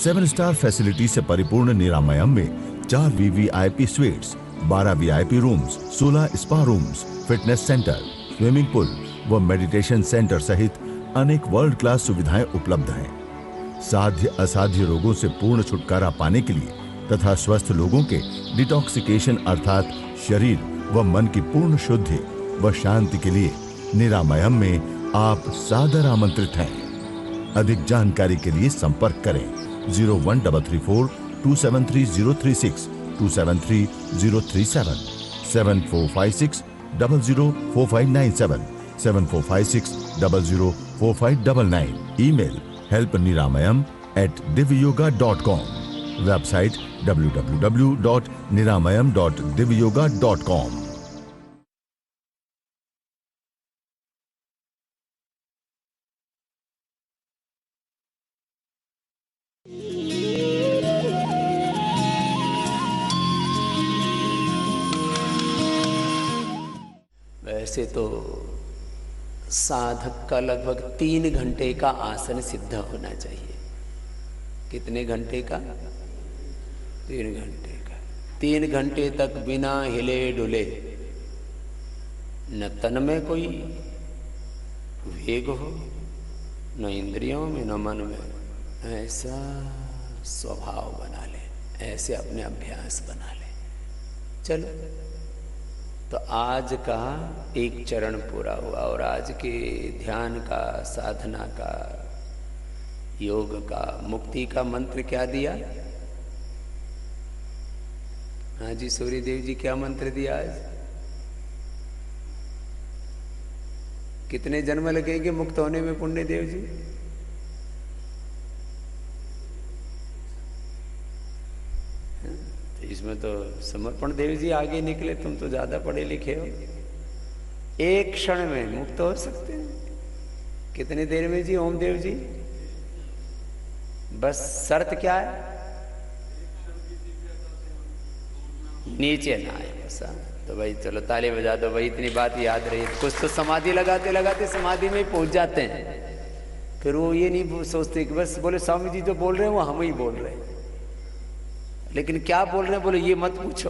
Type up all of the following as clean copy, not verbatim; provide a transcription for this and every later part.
7 star facility से परिपूर्ण निरामयम में 4 VVIP sweets, 12 VIP rooms, 16 spa rooms, fitness centre, swimming pool व मेडिटेशन सेंटर सहित अनेक वर्ल्ड क्लास सुविधाएं उपलब्ध हैं। साध्य असाध्य रोगों से पूर्ण छुटकारा पाने के लिए तथा स्वस्थ लोगों के डिटॉक्सिकेशन अर्थात शरीर व मन की पूर्ण शुद्धि व शांति के लिए निरामयम में आप सादर आमंत्रित हैं। अधिक जानकारी के लिए संपर्क करें 01334 273 036 273 037 7456 004597 7456 004599। Email help@divyoga.com। Website www.niramayam.divyoga.com। वैसे तो साधक का लगभग 3 घंटे का आसन सिद्ध होना चाहिए। कितने घंटे का? 3 घंटे का। 3 घंटे तक बिना हिले डुले, न तन में कोई वेग हो, न इंद्रियों में, न मन में, ऐसा स्वभाव बना ले, ऐसे अपने अभ्यास बना ले। चलो, तो आज का एक चरण पूरा हुआ और आज के ध्यान का, साधना का, योग का, मुक्ति का मंत्र क्या दिया? हाँ जी, सूर्यदेव जी क्या मंत्र दिया आज? कितने जन्म लगेंगे मुक्त होने में पुण्य देव जी? इसमें तो समर्पण देव जी आगे निकले, तुम तो ज्यादा पढ़े लिखे हो। एक क्षण में मुक्त हो सकते हैं। कितने देर में जी ओम देव जी? बस शर्त क्या है? नीचे ना आए बस। तो भाई चलो ताली बजा दो भाई, इतनी बात याद रही। कुछ तो समाधि लगाते लगाते समाधि में ही पहुंच जाते हैं, फिर वो ये नहीं सोचते कि बस बोले स्वामी जी जो बोल रहे हैं वो हम ही बोल रहे हैं। लेकिन क्या बोल रहे हैं बोले ये मत पूछो।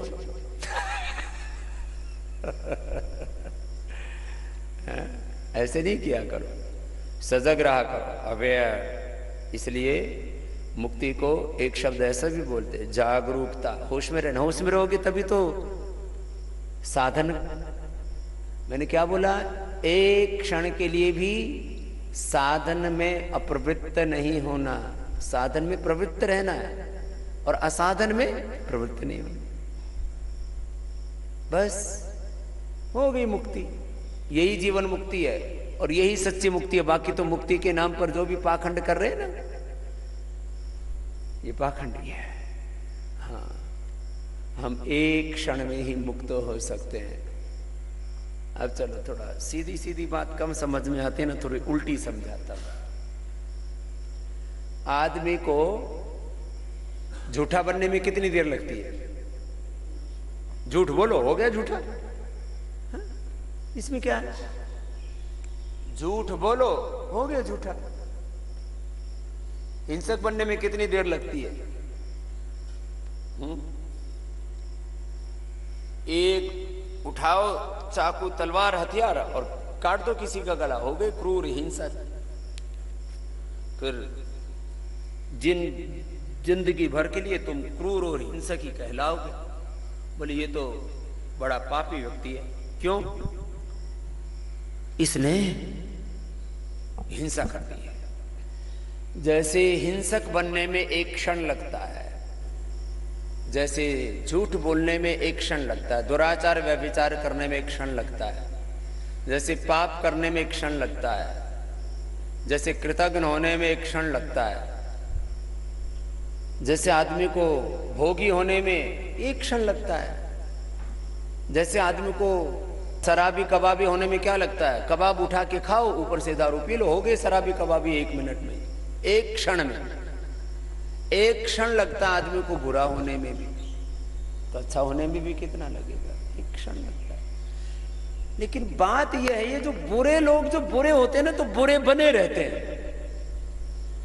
ऐसे नहीं किया करो, सजग रहा करो, अवेयर। इसलिए मुक्ति को एक शब्द ऐसा भी बोलते हैं, जागरूकता। होश में रहना। होश में रहोगे तभी तो साधन। मैंने क्या बोला? एक क्षण के लिए भी साधन में अप्रवृत्त नहीं होना, साधन में प्रवृत्त रहना है और असाधन में प्रवृत्त नहीं होना। बस हो गई मुक्ति। यही जीवन मुक्ति है और यही सच्ची मुक्ति है। बाकी तो मुक्ति के नाम पर जो भी पाखंड कर रहे हैं ना, ये पाखंडी है। हाँ, हम एक क्षण में ही मुक्त हो सकते हैं। अब चलो थोड़ा सीधी सीधी बात कम समझ में आती है ना, थोड़ी उल्टी समझाता हूं। आदमी को झूठा बनने में कितनी देर लगती है? झूठ बोलो, हो गया झूठा। हाँ? इसमें क्या है? झूठ बोलो, हो गया झूठा। हिंसक बनने में कितनी देर लगती है? एक उठाओ चाकू, तलवार, हथियार और काट दो किसी का गला, हो गए क्रूर हिंसक। फिर जिंदगी भर के लिए तुम क्रूर और हिंसक ही कहलाओगे। बोले ये तो बड़ा पापी व्यक्ति है। क्यों? इसने हिंसा कर दी है। जैसे हिंसक बनने में एक क्षण लगता है, जैसे झूठ बोलने में एक क्षण लगता है, दुराचार व्यभिचार करने में एक क्षण लगता है, जैसे पाप करने में एक क्षण लगता है, जैसे कृतज्ञ होने में एक क्षण लगता है, जैसे आदमी को भोगी होने में एक क्षण लगता है, जैसे आदमी को शराबी कबाबी होने में क्या लगता है? कबाब उठा के खाओ, ऊपर से दारू पी लो, हो गए शराबी कबाबी 1 मिनट में, एक क्षण में। एक क्षण लगता है आदमी को बुरा होने में भी, तो अच्छा होने में भी कितना लगेगा? एक क्षण लगता है। लेकिन बात यह है, ये जो बुरे लोग जो बुरे होते हैं ना, तो बुरे बने रहते हैं।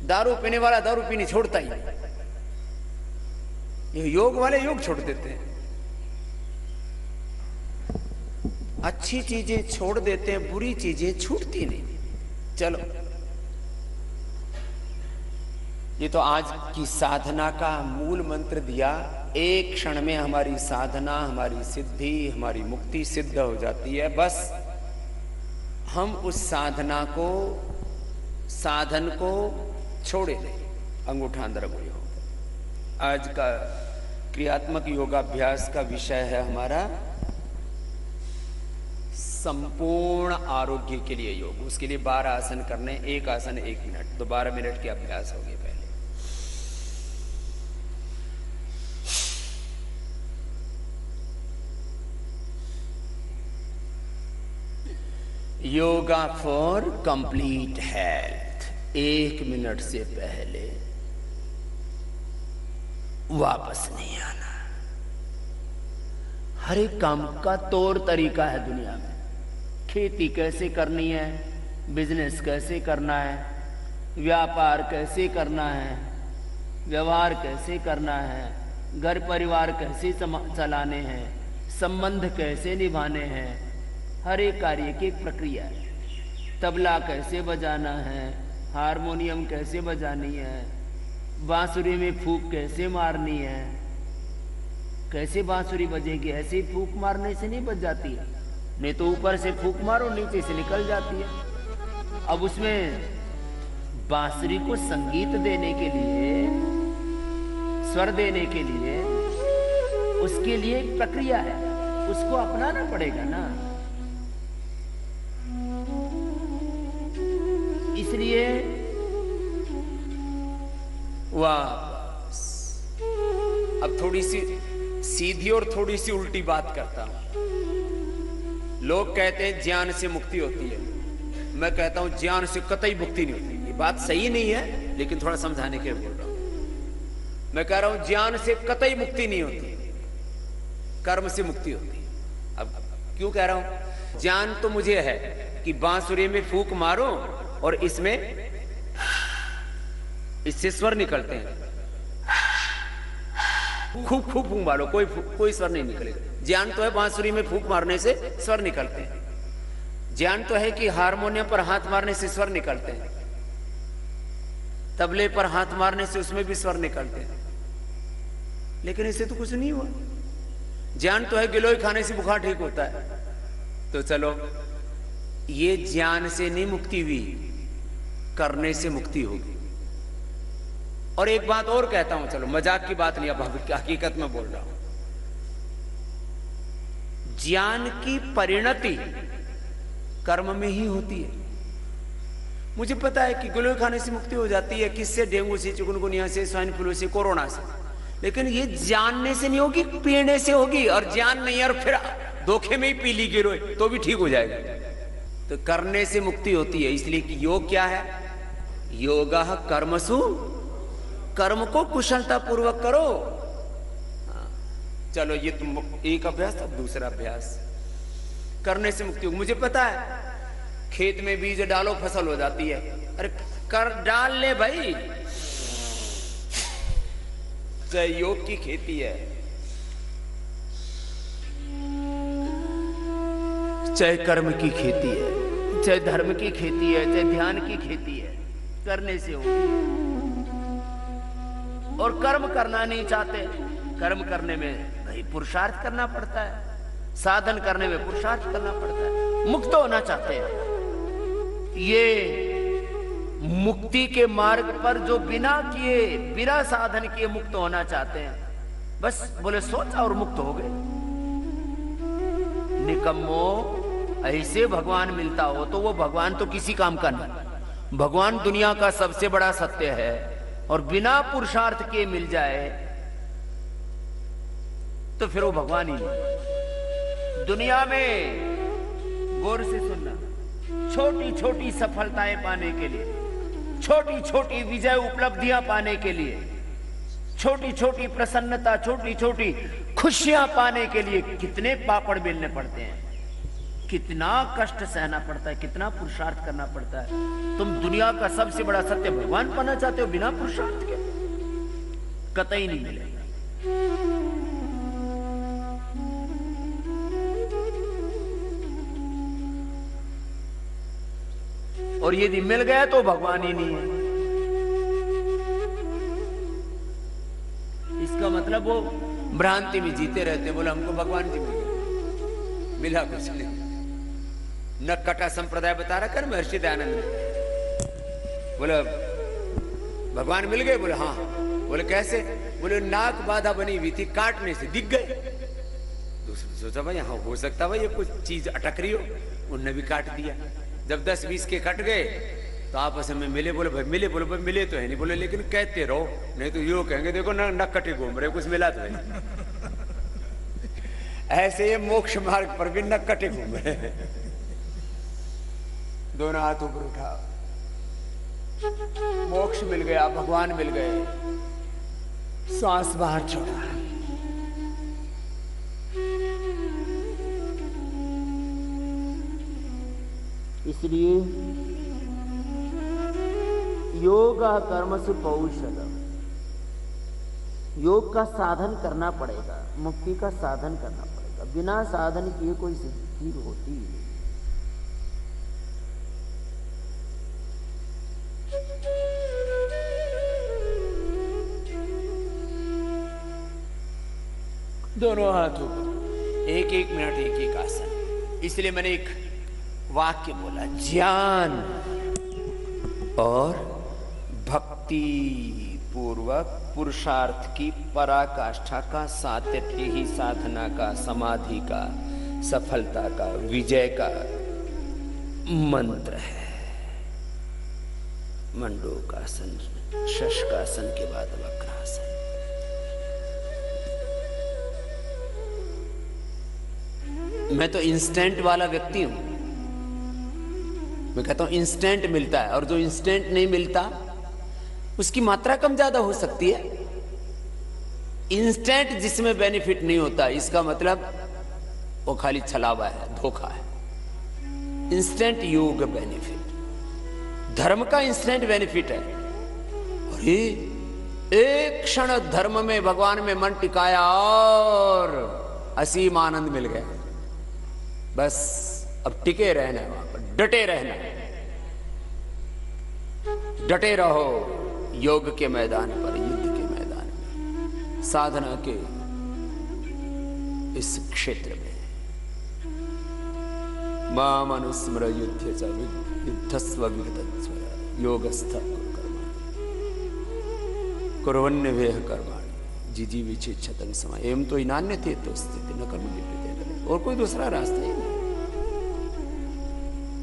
दारू पीने वाला दारू पीनी छोड़ता ही नहीं। ये योग वाले योग छोड़ देते हैं, अच्छी चीजें छोड़ देते हैं, बुरी चीजें छूटती नहीं। चलो, ये तो आज की साधना का मूल मंत्र दिया। एक क्षण में हमारी साधना, हमारी सिद्धि, हमारी मुक्ति सिद्ध हो जाती है। बस हम उस साधना को, साधन को छोड़े नहीं। अंगूठा अंदर अंगुली हो। आज का क्रियात्मक योगाभ्यास का विषय है हमारा संपूर्ण आरोग्य के लिए योग। उसके लिए 12 आसन करने, एक आसन 1 मिनट, तो 12 मिनट के अभ्यास हो गए। पहले yoga for complete health. 1 minute से पहले वापस नहीं आना। हर एक काम का तौर तरीका है दुनिया में। खेती कैसे करनी है, बिजनेस कैसे करना है, व्यापार कैसे करना है, व्यवहार कैसे करना है, घर परिवार कैसे चलाने हैं, संबंध कैसे निभाने हैं, हर एक कार्य की एक प्रक्रिया है। तबला कैसे बजाना है, हारमोनियम कैसे बजानी है, बांसुरी में फूंक कैसे मारनी है। कैसे बांसुरी बजेगी? ऐसे ही फूंक मारने से नहीं बज जाती है, नहीं तो ऊपर से फूंक मारो नीचे से निकल जाती है। अब उसमें बांसुरी को संगीत देने के लिए, स्वर देने के लिए, उसके लिए एक प्रक्रिया है, उसको अपनाना पड़ेगा ना। इसलिए वापस अब थोड़ी सी सीधी और थोड़ी सी उल्टी बात करता हूं। लोग कहते हैं ज्ञान से मुक्ति होती है, मैं कहता हूं ज्ञान से कतई मुक्ति नहीं होती। ये बात सही नहीं है, लेकिन थोड़ा समझाने के लिए बोल रहा हूं। मैं कह रहा हूं ज्ञान से कतई मुक्ति नहीं होती, कर्म से मुक्ति होती है। अब क्यों कह रहा हूं? ज्ञान तो मुझे है कि बांसुरी में फूंक मारो और इससे स्वर निकलते हैं। खूब खूब फूंक मारो, कोई स्वर नहीं निकलेगा। ज्ञान तो है बांसुरी में फूंक मारने से स्वर निकलते हैं। ज्ञान तो है कि हारमोनियम पर हाथ मारने से स्वर निकलते हैं, तबले पर हाथ मारने से उसमें भी स्वर निकलते हैं। लेकिन इससे तो कुछ नहीं हुआ। ज्ञान तो है गिलोय खाने से बुखार ठीक होता है। तो चलो, ये ज्ञान से नहीं मुक्ति हुई, करने से मुक्ति होगी। और एक बात और कहता हूं, चलो मजाक की बात नहीं, अब हकीकत में बोल रहा हूं। ज्ञान की परिणति कर्म में ही होती है। मुझे पता है कि गिलोय खाने से मुक्ति हो जाती है, किससे? डेंगू से, चिकनगुनिया से, स्वाइन फ्लू से, कोरोना से। लेकिन ये जानने से नहीं होगी, पीने से होगी। और ज्ञान नहीं है और फिर धोखे में ही पी ली गिरोय तो भी ठीक हो जाएगा। तो करने से मुक्ति होती है। इसलिए कि योग क्या है? योगः कर्मसु, कर्म को कुशलता पूर्वक करो। चलो, ये तुम एक अभ्यास, अब दूसरा अभ्यास। करने से मुक्ति होगी। मुझे पता है खेत में बीज डालो फसल हो जाती है। अरे कर डाल ले भाई, चाहे योग की खेती है, चाहे कर्म की खेती है, चाहे धर्म की खेती है, चाहे ध्यान की खेती है, करने से होगी। और कर्म करना नहीं चाहते, कर्म करने में भाई पुरुषार्थ करना पड़ता है, साधन करने में पुरुषार्थ करना पड़ता है। मुक्त होना चाहते हैं। ये मुक्ति के मार्ग पर जो बिना किए, बिना साधन किए मुक्त होना चाहते हैं, बस बोले सोचा और मुक्त हो गए। निकम्मो, ऐसे भगवान मिलता हो तो वो भगवान तो किसी काम का नहीं। भगवान दुनिया का सबसे बड़ा सत्य है, और बिना पुरुषार्थ के मिल जाए तो फिर वो भगवान ही नहीं। दुनिया में गौर से सुनना, छोटी छोटी सफलताएं पाने के लिए, छोटी छोटी विजय उपलब्धियां पाने के लिए, छोटी छोटी प्रसन्नता, छोटी छोटी खुशियां पाने के लिए कितने पापड़ बेलने पड़ते हैं, कितना कष्ट सहना पड़ता है, कितना पुरुषार्थ करना पड़ता है। तुम दुनिया का सबसे बड़ा सत्य भगवान पाना चाहते हो बिना पुरुषार्थ के? कतई नहीं मिलेगा। और यदि मिल गया तो भगवान ही नहीं है। इसका मतलब वो भ्रांति में जीते रहते, बोले हमको भगवान जी मिला कुछ नहीं। नक्कटा संप्रदाय बता रहा कर महर्षि दयानंद ने, बोले भगवान मिल गए, बोले हाँ। बोले कैसे? बोले नाक बाधा बनी हुई थी, काटने से दिख गए। दूसरे सोचा भाई हाँ हो सकता भाई ये कुछ चीज अटक रही हो, उनने भी काट दिया। जब 10-20 के कट गए तो आपस में मिले, बोले भाई मिले, बोले भाई मिले तो है नहीं, बोले लेकिन कहते रहो नहीं तो यो कहेंगे देखो नक कटे घूम रहे, कुछ मिला तो है। ऐसे ये मोक्ष मार्ग पर भी नक कटे घूम रहे। दोनों हाथ ऊपर उठा, मोक्ष मिल गया, भगवान मिल गए, सांस बाहर छोड़ा। इसलिए योगा कर्मसु पौषधम, योग का साधन करना पड़ेगा, मुक्ति का साधन करना पड़ेगा। बिना साधन किए कोई सिद्धि होती नहीं। दोनों हाथों पर 1-1 मिनट 1-1 आसन। इसलिए मैंने एक वाक्य बोला, ज्ञान और भक्ति पूर्वक पुरुषार्थ की पराकाष्ठा का सातत्य ही साधना का, समाधि का, सफलता का, विजय का मंत्र है। मंडूकासन, शशकासन के बाद वक्रासन। मैं तो इंस्टेंट वाला व्यक्ति हूं। मैं कहता हूं इंस्टेंट मिलता है, और जो इंस्टेंट नहीं मिलता उसकी मात्रा कम ज्यादा हो सकती है। इंस्टेंट जिसमें बेनिफिट नहीं होता, इसका मतलब वो खाली छलावा है, धोखा है। इंस्टेंट योग बेनिफिट, धर्म का इंस्टेंट बेनिफिट है। और ये एक क्षण धर्म में, भगवान में मन टिकाया और असीम आनंद मिल गया। बस अब टिके रहना है, वहां पर डटे रहना है। डटे रहो योग के मैदान पर, युद्ध के मैदान में, साधना के इस क्षेत्र में। माम अनुस्मर युद्धस्व विगतस्व योगस्थ कुर्वन्नवेह कर्माणि जिजीविचेच्छतं समय एवं तो नान्यते तो स्थिति न कर्म लिप्यते। और कोई दूसरा रास्ता ही नहीं।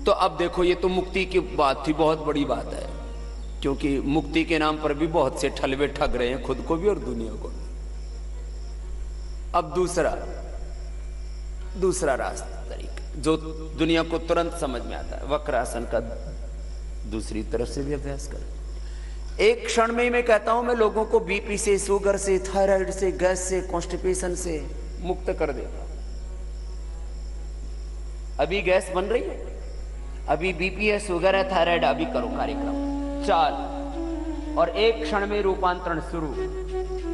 तो अब देखो, ये तो मुक्ति की बात थी, बहुत बड़ी बात है, क्योंकि मुक्ति के नाम पर भी बहुत से ठलवे ठग रहे हैं, खुद को भी और दुनिया को भी। अब दूसरा रास्ता, तरीका जो दुनिया को तुरंत समझ में आता है, वक्रासन का दूसरी तरफ से भी अभ्यास करें। एक क्षण में ही मैं कहता हूं, मैं लोगों को बीपी से, शुगर से, थायराइड से, गैस से, कॉन्स्टिपेशन से मुक्त कर देता। अभी गैस बन रही है, अभी बीपी है, शुगर है, थायराइड, अभी करो कार्यक्रम, चाल, और एक क्षण में रूपांतरण शुरू।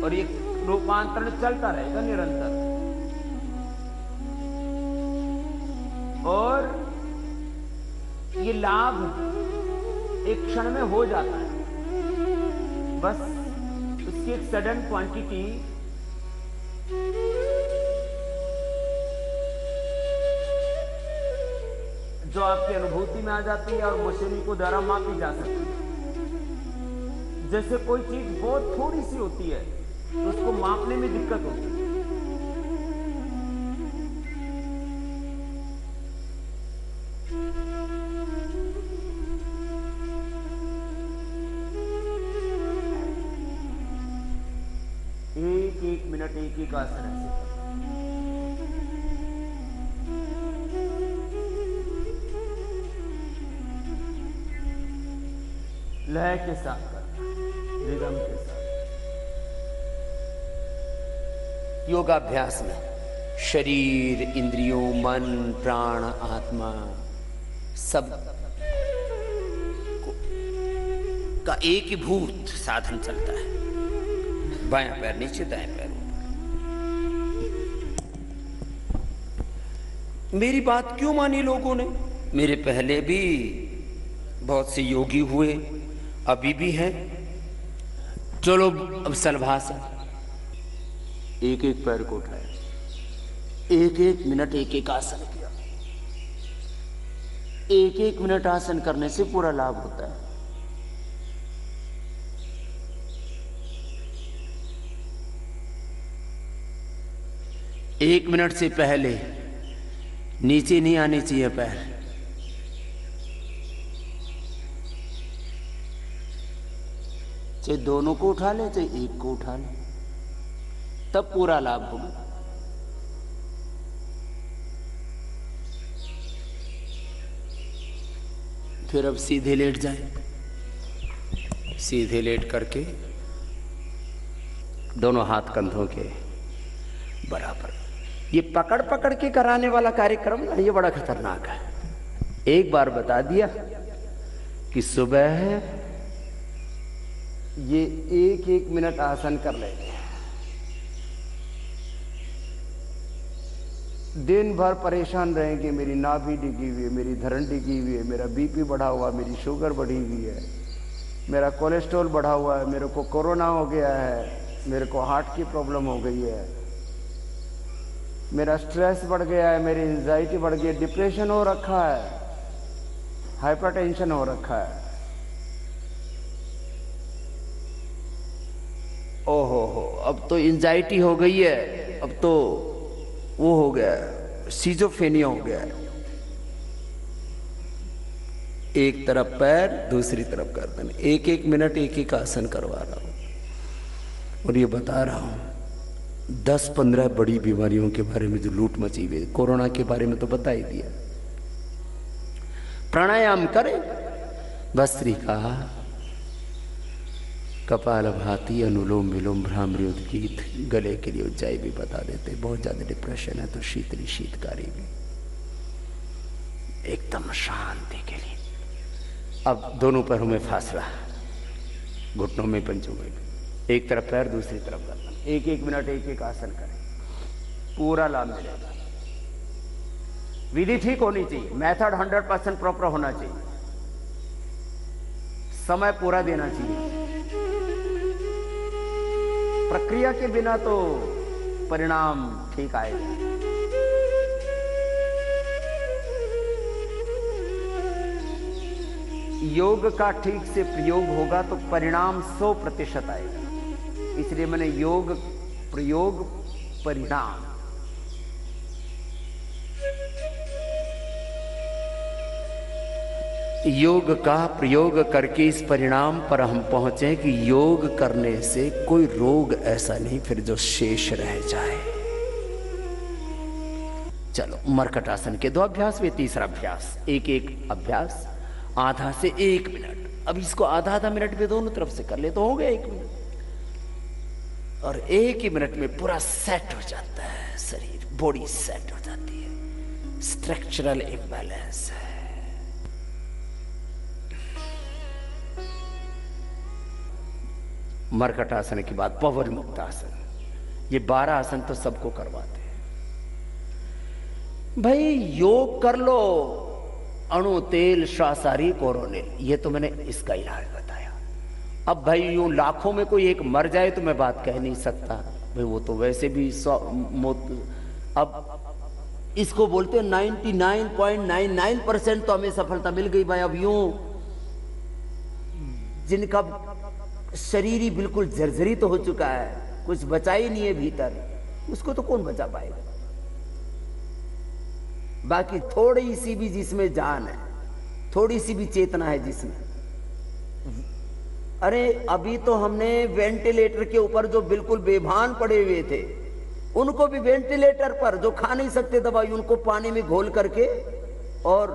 और ये रूपांतरण चलता रहेगा निरंतर। और ये लाभ एक क्षण में हो जाता है, बस उसकी एक सडन क्वांटिटी जो आपकी अनुभूति में आ जाती है और मशीनरी को द्वारा मापी जा सकती है। जैसे कोई चीज बहुत थोड़ी सी होती है तो उसको मापने में दिक्कत होती है। एक मिनट 1-1 आसन ऐसे लय के साथ करना, रिदम के साथ। योगाभ्यास में शरीर, इंद्रियों, मन, प्राण, आत्मा सब का एक ही भूत साधन चलता है। बायां पैर नीचे, दाएं पैर ऊपर। मेरी बात क्यों मानी लोगों ने? मेरे पहले भी बहुत से योगी हुए, अभी भी हैं। चलो अब सलभासन, एक एक पैर को उठाया, एक एक मिनट एक एक आसन किया। एक एक मिनट आसन करने से पूरा लाभ होता है। एक मिनट से पहले नीचे नहीं आने चाहिए पैर। चाहे दोनों को उठा ले चाहे एक को उठा ले, तब पूरा लाभ होगा। फिर अब सीधे लेट जाए, सीधे लेट करके दोनों हाथ कंधों के बराबर। ये पकड़ पकड़ के कराने वाला कार्यक्रम ना, ये बड़ा खतरनाक है। एक बार बता दिया कि सुबह है, ये एक एक मिनट आसन कर लेंगे, दिन भर परेशान रहेंगे। मेरी नाभि डिगी हुई है, मेरी धरण डिगी हुई है, मेरा बीपी बढ़ा हुआ, मेरी शुगर बढ़ी हुई है, मेरा कोलेस्ट्रॉल बढ़ा हुआ है, मेरे को कोरोना हो गया है, मेरे को हार्ट की प्रॉब्लम हो गई है, मेरा स्ट्रेस बढ़ गया है, मेरी एंजाइटी बढ़ गई है, डिप्रेशन हो रखा है, हाइपरटेंशन हो रखा है। ओहो हो, अब तो एंजाइटी हो गई है, अब तो वो हो गया, सीजोफ्रेनिया हो गया। एक तरफ पैर, दूसरी तरफ गर्दन, एक एक मिनट एक एक आसन करवा रहा हूं। और ये बता रहा हूं 10-15 बड़ी बीमारियों के बारे में जो लूट मची हुई, कोरोना के बारे में तो बता ही दिया। प्राणायाम करें, भस्त्रिका, कपालभाति, अनुलोम विलोम, भ्रामरी, उद्गीत, गले के लिए उज्जाई भी बता देते। बहुत ज्यादा डिप्रेशन है तो शीतली शीतकारी भी, एकदम शांति के लिए। अब दोनों पैरों में फासला, घुटनों में, पंजों में, एक तरफ पैर दूसरी तरफ गर्दन, एक एक मिनट एक एक आसन करें, पूरा लाभ मिलेगा। विधि ठीक होनी चाहिए, मेथड 100% प्रॉपर होना चाहिए, समय पूरा देना चाहिए। प्रक्रिया के बिना तो परिणाम ठीक आएगा। योग का ठीक से प्रयोग होगा तो परिणाम 100% आएगा। इसलिए मैंने योग प्रयोग परिणाम, योग का प्रयोग करके इस परिणाम पर हम पहुंचे कि योग करने से कोई रोग ऐसा नहीं फिर जो शेष रह जाए। चलो मरकट आसन के 2 अभ्यास, वे तीसरा अभ्यास। एक एक अभ्यास आधा से 1 मिनट। अब इसको आधा आधा मिनट में दोनों तरफ से कर ले तो हो गया 1 मिनट। और 1 ही मिनट में पूरा सेट हो जाता है शरीर, बॉडी सेट हो जाती है। स्ट्रक्चरल इम्बैलेंस है। मरकट आसन के बाद पवन मुक्त आसन। ये 12 आसन तो सबको करवाते हैं। भाई योग कर लो, अणु तेल श्वासारी कोरोनिल, ये तो मैंने इसका इलाज बताया। अब भाई यूं लाखों में कोई एक मर जाए तो मैं बात कह नहीं सकता भाई, वो तो वैसे भी अब इसको बोलते हैं 99.99% तो हमें सफलता मिल गई भाई। अब यूं जिनका शरीर ही बिल्कुल जर्जरी तो हो चुका है, कुछ बचा ही नहीं है भीतर, उसको तो कौन बचा पाएगा। बाकी थोड़ी सी भी जिसमें जान है, थोड़ी सी भी चेतना है जिसमें, अरे अभी तो हमने वेंटिलेटर के ऊपर जो बिल्कुल बेभान पड़े हुए थे, उनको भी वेंटिलेटर पर, जो खा नहीं सकते दवाई, उनको पानी में घोल करके, और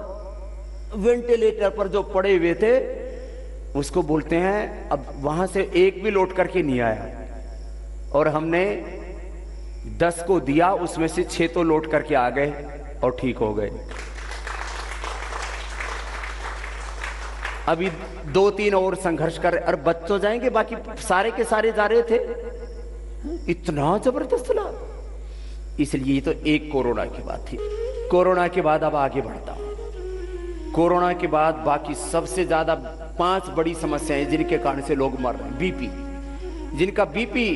वेंटिलेटर पर जो पड़े हुए थे उसको बोलते हैं, अब वहां से एक भी लौट करके नहीं आया, और हमने 10 को दिया, उसमें से 6 तो लौट करके आ गए और ठीक हो गए। अभी 2-3 और संघर्ष कर, और बच्चों जाएंगे, बाकी सारे के सारे जा रहे थे। इतना जबरदस्त लाभ, इसलिए ये तो एक कोरोना की बात थी। कोरोना के बाद अब आगे बढ़ता हूं। कोरोना के बाद बाकी सबसे ज्यादा 5 बड़ी समस्याएं जिनके कारण से लोग मर रहे हैं। बीपी, जिनका बीपी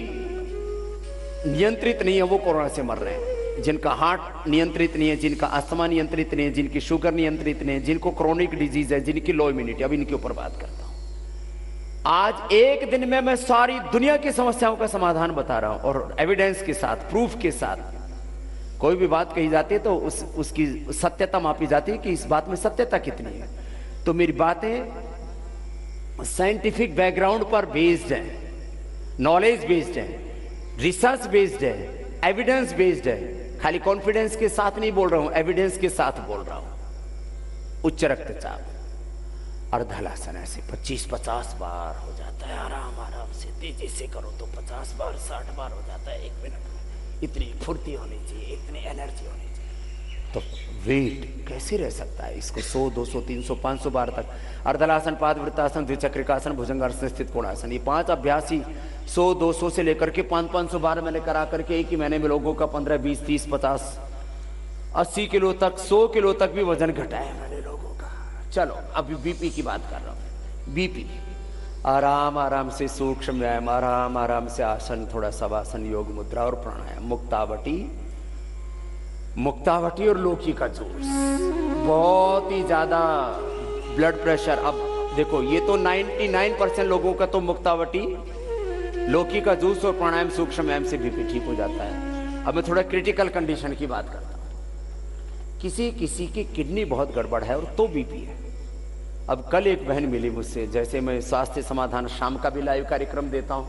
नियंत्रित नहीं है वो कोरोना से मर रहे हैं। जिनका हार्ट नियंत्रित नहीं है, जिनका अस्थमा नियंत्रित नहीं है, जिनकी शुगर नियंत्रित नहीं है, जिनको क्रोनिक डिजीज है, जिनकी लो इम्यूनिटी, अब इनके ऊपर बात करता हूं। आज एक दिन में मैं सारी दुनिया की समस्याओं का समाधान बता रहा हूं और एविडेंस के साथ, प्रूफ के साथ। कोई भी बात कही जाती है तो उसकी सत्यता मापी जाती है कि इस बात में सत्यता कितनी है। तो मेरी बातें साइंटिफिक बैकग्राउंड पर बेस्ड है, नॉलेज बेस्ड है, रिसर्च बेस्ड है, एविडेंस बेस्ड है। खाली कॉन्फिडेंस के साथ नहीं बोल रहा हूं, एविडेंस के साथ बोल रहा हूं। उच्च रक्तचाप, अर्धलासन ऐसे 25-50 बार हो जाता है, आराम आराम से, तेजी से करो तो 50 बार 60 बार हो जाता है 1 मिनट में। इतनी फुर्ती होनी चाहिए, इतनी एनर्जी होनी चाहिए। तो वेट कैसे रह सकता है? इसको 100, 200, 300, 500 बार तक अर्धलासन, पादवृत्तासन, द्विचक्रिकासन, भुजंगासन, स्थित कोणासन, ये 5 अभ्यास ही 100, 200 से लेकर के 500 बार मैंने करा करके एक ही महीने में लोगों का 15, 20, 30, 50, 80 किलो तक, 100 किलो तक भी वजन घटाया मैंने लोगों का। चलो अभी बीपी की बात कर रहा हूं। बीपी आराम आराम से, सूक्ष्म व्यायाम, आराम आराम से, आसन, थोड़ा शवासन, योग मुद्रा और प्राणायाम, मुक्तावटी और लौकी का जूस। बहुत ही ज्यादा ब्लड प्रेशर, अब देखो ये तो 99% लोगों का तो मुक्तावटी, लौकी का जूस और प्राणायाम, सूक्ष्म व्यायाम से बीपी ठीक हो जाता है। अब मैं थोड़ा क्रिटिकल कंडीशन की बात करता हूं। किसी किसी की किडनी बहुत गड़बड़ है और तो बीपी है। अब कल एक बहन मिली मुझसे, जैसे मैं स्वास्थ्य समाधान शाम का भी लाइव कार्यक्रम देता हूं,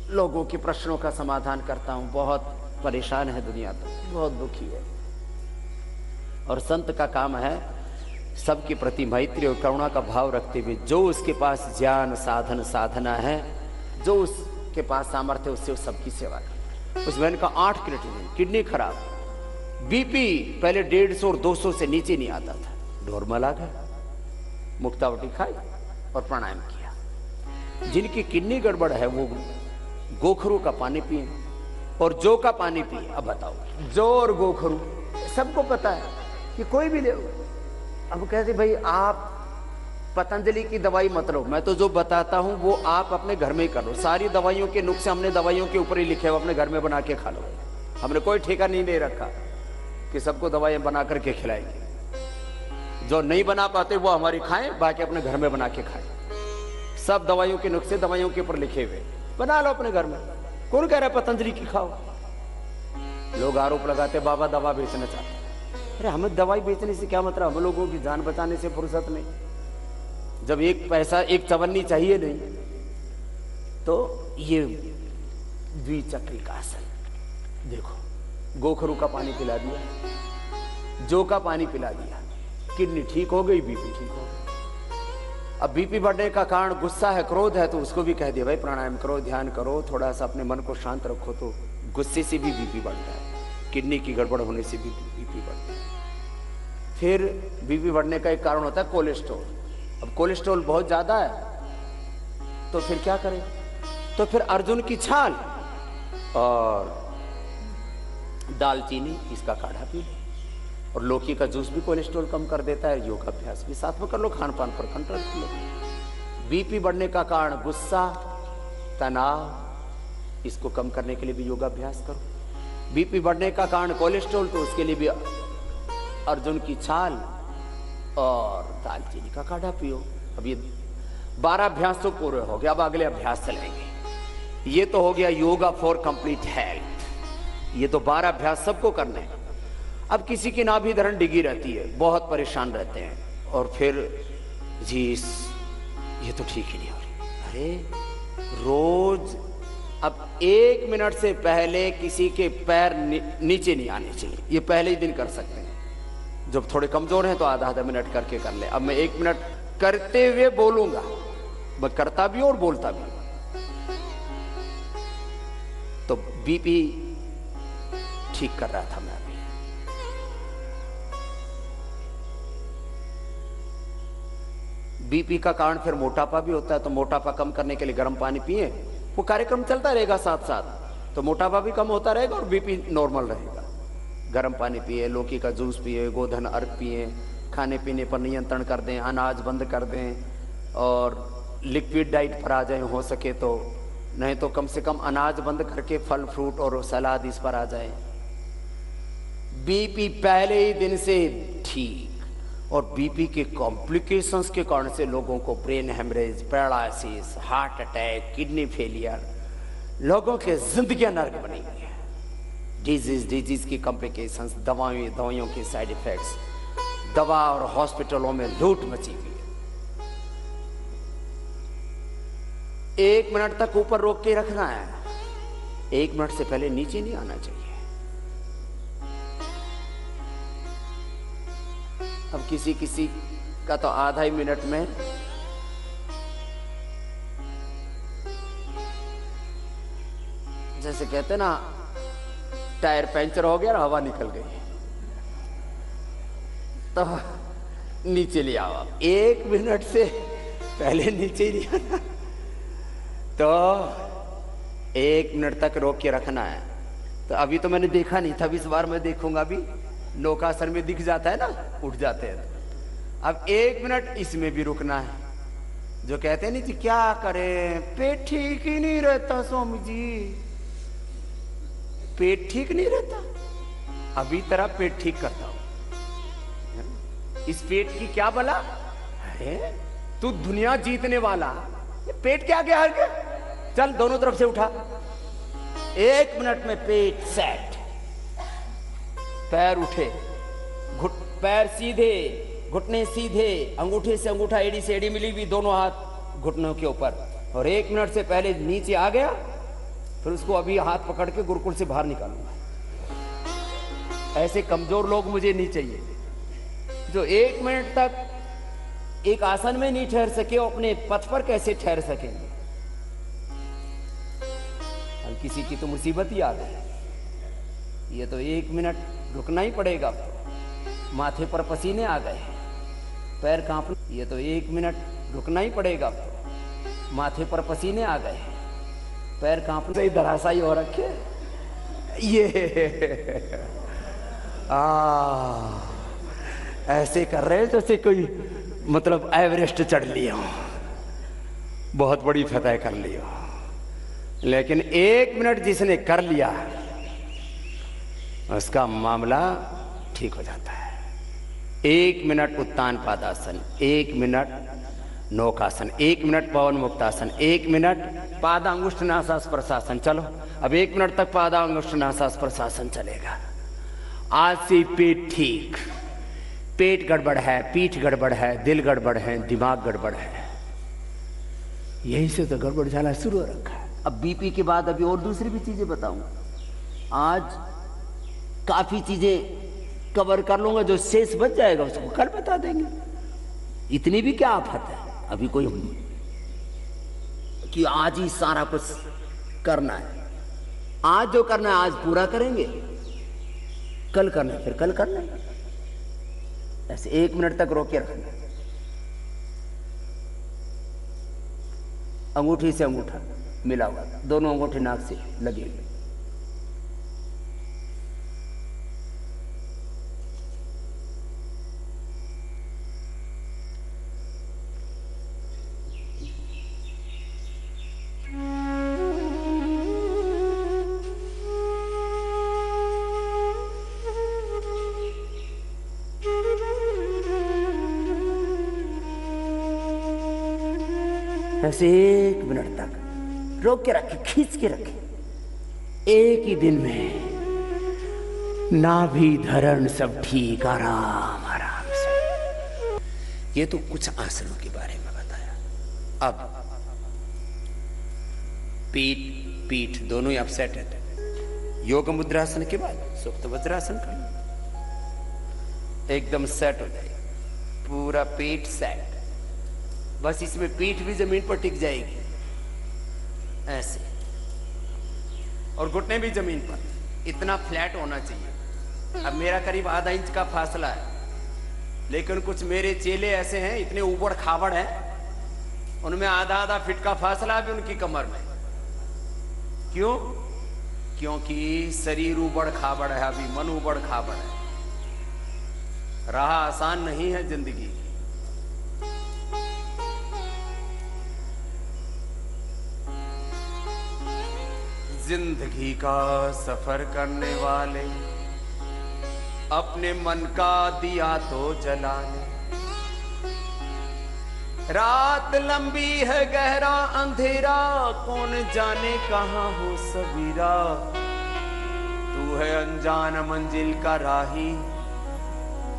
लोगों के प्रश्नों का समाधान करता हूं। बहुत परेशान है दुनिया, तो बहुत दुखी है। और संत का काम है सबके प्रति मैत्री और करुणा का भाव रखते हुए, जो उसके पास ज्ञान, साधन, साधना है, जो उसके पास सामर्थ्य, उससे उस सबकी सेवा करे। उस बहन का 8 किडनी खराब, बीपी पहले 150 और 200 से नीचे नहीं आता था, नॉर्मल आ गया। मुक्तावटी खाई और प्राणायाम किया। जिनकी किडनी गड़बड़ है वो गोखरू का पानी पिए और जौ का पानी पिए। अब बताओ, जौ और गोखरू सबको पता है कि कोई भी ले। अब कहते भाई आप पतंजलि की दवाई मत लो, मैं तो जो बताता हूं वो आप अपने घर में ही कर लो। सारी दवाइयों के नुस्खे हमने दवाइयों के ऊपर ही लिखे हो, अपने घर में बना के खा लो। हमने कोई ठेका नहीं ले रखा कि सबको दवाइयां बना करके खिलाएंगे। जो नहीं बना पाते वो हमारी खाएं, बाकी अपने घर में बना के खाएं। सब दवाइयों के नुस्खे दवाइयों के ऊपर लिखे हुए, बना लो अपने घर में। कौन कह रहा है पतंजलि की खाओ? लोग आरोप लगाते बाबा दवा बेचना चाहते हैं। अरे हमें दवाई बेचने से क्या मतलब, हम लोगों की जान बचाने से फुर्सत नहीं। जब एक पैसा, एक चवन्नी चाहिए नहीं, तो ये द्विचक्रिकासन देखो, गोखरू का पानी पिला दिया, जौ का पानी पिला दिया, किडनी ठीक हो गई, बीपी ठीक हो गई। अब बीपी बढ़ने का कारण गुस्सा है, क्रोध है, तो उसको भी कह दिया भाई प्राणायाम करो, ध्यान करो, थोड़ा सा अपने मन को शांत रखो, तो गुस्से से भी बीपी बढ़ता है। किडनी की गड़बड़ होने से भी बीपी बढ़ता है। फिर बीपी बढ़ने का एक कारण होता है कोलेस्ट्रॉल। अब कोलेस्ट्रॉल बहुत ज्यादा है तो फिर क्या करें? तो फिर अर्जुन की छाल और दालचीनी, इसका काढ़ा पी लो। और लौकी का जूस भी कोलेस्ट्रॉल कम कर देता है। योगाभ्यास भी साथ में कर लो, खान पान पर कंट्रोल कर लो। बीपी बढ़ने का कारण गुस्सा, तनाव, इसको कम करने के लिए भी योगाभ्यास करो। बीपी बढ़ने का कारण कोलेस्ट्रॉल, तो उसके लिए भी अर्जुन की छाल और दालचीनी का काढ़ा पियो। अब ये 12 अभ्यास तो पूरे हो गए, अब अगले अभ्यास चलेंगे। ये तो हो गया योगा फॉर कंप्लीट हेल्थ। ये तो 12 अभ्यास सबको करने हैं। अब किसी की नाभि धरण डिगी रहती है, बहुत परेशान रहते हैं, और फिर जी ये तो ठीक ही नहीं हो रही। अरे रोज अब 1 मिनट से पहले किसी के पैर नीचे नहीं आने चाहिए, ये पहले ही दिन कर सकते हैं। जब थोड़े कमजोर हैं तो आधा मिनट करके कर ले। अब मैं 1 मिनट करते हुए बोलूंगा, मैं करता भी और बोलता भी। तो बीपी ठीक कर रहा था मैं अभी। बीपी का कारण फिर मोटापा भी होता है, तो मोटापा कम करने के लिए गर्म पानी पिए। वो कार्यक्रम चलता रहेगा साथ साथ। तो मोटापा भी कम होता रहेगा और बीपी नॉर्मल रहेगा। गर्म पानी पिए, लौकी का जूस पिए, गोधन अर्क पिए, खाने पीने पर नियंत्रण कर दें, अनाज बंद कर दें और लिक्विड डाइट पर आ जाएं हो सके तो, नहीं तो कम से कम अनाज बंद करके फल फ्रूट और सलाद इस पर आ जाएं। बीपी पहले ही दिन से ठीक, और बीपी के कॉम्प्लिकेशंस के कारण से लोगों को brain haemorrhage, paralysis, heart attack, kidney failure, लोगों के जिंदगियां नर्क बनी हुई है। डिजीज की कॉम्प्लिकेशंस, दवाइयों के साइड इफेक्ट्स, दवा और हॉस्पिटलों में लूट मची हुई है। 1 मिनट तक ऊपर रोक के रखना है, 1 मिनट से पहले नीचे नहीं आना चाहिए। अब किसी किसी का तो आधा ही मिनट में जैसे कहते ना टायर पंचर हो गया और हवा निकल गई, तो नीचे ले आओ। 1 मिनट से पहले नीचे ही नहीं आना, तो 1 मिनट तक रोक के रखना है। तो अभी तो मैंने देखा नहीं था, इस बार मैं देखूंगा। अभी नौकासन में दिख जाता है ना, उठ जाते हैं। अब 1 मिनट इसमें भी रुकना है। जो कहते हैं नहीं जी क्या करें, पेट ठीक ही नहीं रहता स्वामी जी, पेट ठीक नहीं रहता। अभी तेरा पेट ठीक करता हूं। इस पेट की क्या बला है, तू दुनिया जीतने वाला, ये पेट क्या क्या हार गया। चल दोनों तरफ से उठा, 1 मिनट में पेट सेट। पैर उठे, पैर सीधे, घुटने सीधे, अंगूठे से अंगूठा, एड़ी से एड़ी मिली हुई, दोनों हाथ घुटनों के ऊपर, और 1 मिनट से पहले नीचे आ गया। फिर उसको अभी हाथ पकड़ के गुरुकुल से बाहर निकालूंगा। ऐसे कमजोर लोग मुझे नहीं चाहिए जो 1 मिनट तक एक आसन में नहीं ठहर सके, अपने पथ पर कैसे ठहर सकेंगे। किसी की तो मुसीबत ही आ गई, ये तो 1 मिनट रुकना ही पड़ेगा। माथे पर पसीने आ गए, पैर कांप, ये तो 1 मिनट रुकना ही पड़ेगा। माथे पर पसीने आ गए, पैर कांप से धराशायी हो रखे। ये ऐसे कर रहे हैं जैसे कोई मतलब एवरेस्ट चढ़ लिया हो, बहुत बड़ी फतह कर लिया। लेकिन 1 मिनट जिसने कर लिया उसका मामला ठीक हो जाता है। 1 मिनट उत्तान पादासन, 1 मिनट नौकासन, 1 मिनट पवन मुक्तासन, 1 मिनट पादांगुष्ठ नासास्पर्शासन। चलो अब 1 मिनट तक पादांगुष्ठ नासास्पर्शासन चलेगा। आज से पेट ठीक, पेट गड़बड़ है, पीठ गड़बड़ है, दिल गड़बड़ है, दिमाग गड़बड़ है, यही से तो गड़बड़ झाला शुरू हो रखा है। अब बीपी के बाद अभी और दूसरी भी चीजें बताऊंगा। आज काफी चीजें कवर कर लूंगा, जो शेष बच जाएगा उसको कल बता देंगे। इतनी भी क्या आफत है अभी कोई कि आज ही सारा कुछ करना है। आज जो करना है आज पूरा करेंगे, कल करना है फिर कल करना है। ऐसे 1 मिनट तक रोक के रखना। अंगूठी से अंगूठा मिला हुआ, दोनों अंगूठे नाक से लगे हुए। ऐसे 1 मिनट तक रोक के रखे, खींच के रखे। एक ही दिन में नाभि धरण सब ठीक, आराम आराम से। ये तो कुछ आसनों के बारे में बताया। अब पीठ दोनों ही अब सेट है। योग मुद्रासन के बाद सुप्त वज्रासन करना, एकदम सेट हो जाएगी, पूरा पीठ सेट। बस इसमें पीठ भी जमीन पर टिक जाएगी ऐसे, और घुटने भी जमीन पर, इतना फ्लैट होना चाहिए। अब मेरा करीब आधा इंच का फासला है, लेकिन कुछ मेरे चेले ऐसे हैं इतने ऊबड़ खाबड़ हैं, उनमें आधा आधा फीट का फासला भी उनकी कमर में। क्यों? क्योंकि शरीर उबड़ खाबड़ है, अभी मन उबड़ खाबड़ है, राह आसान नहीं है जिंदगी की। जिंदगी का सफर करने वाले अपने मन का दिया तो जला ले। रात लंबी है गहरा अंधेरा, कौन जाने कहां हो सबीरा। तू है अनजान मंजिल का राही,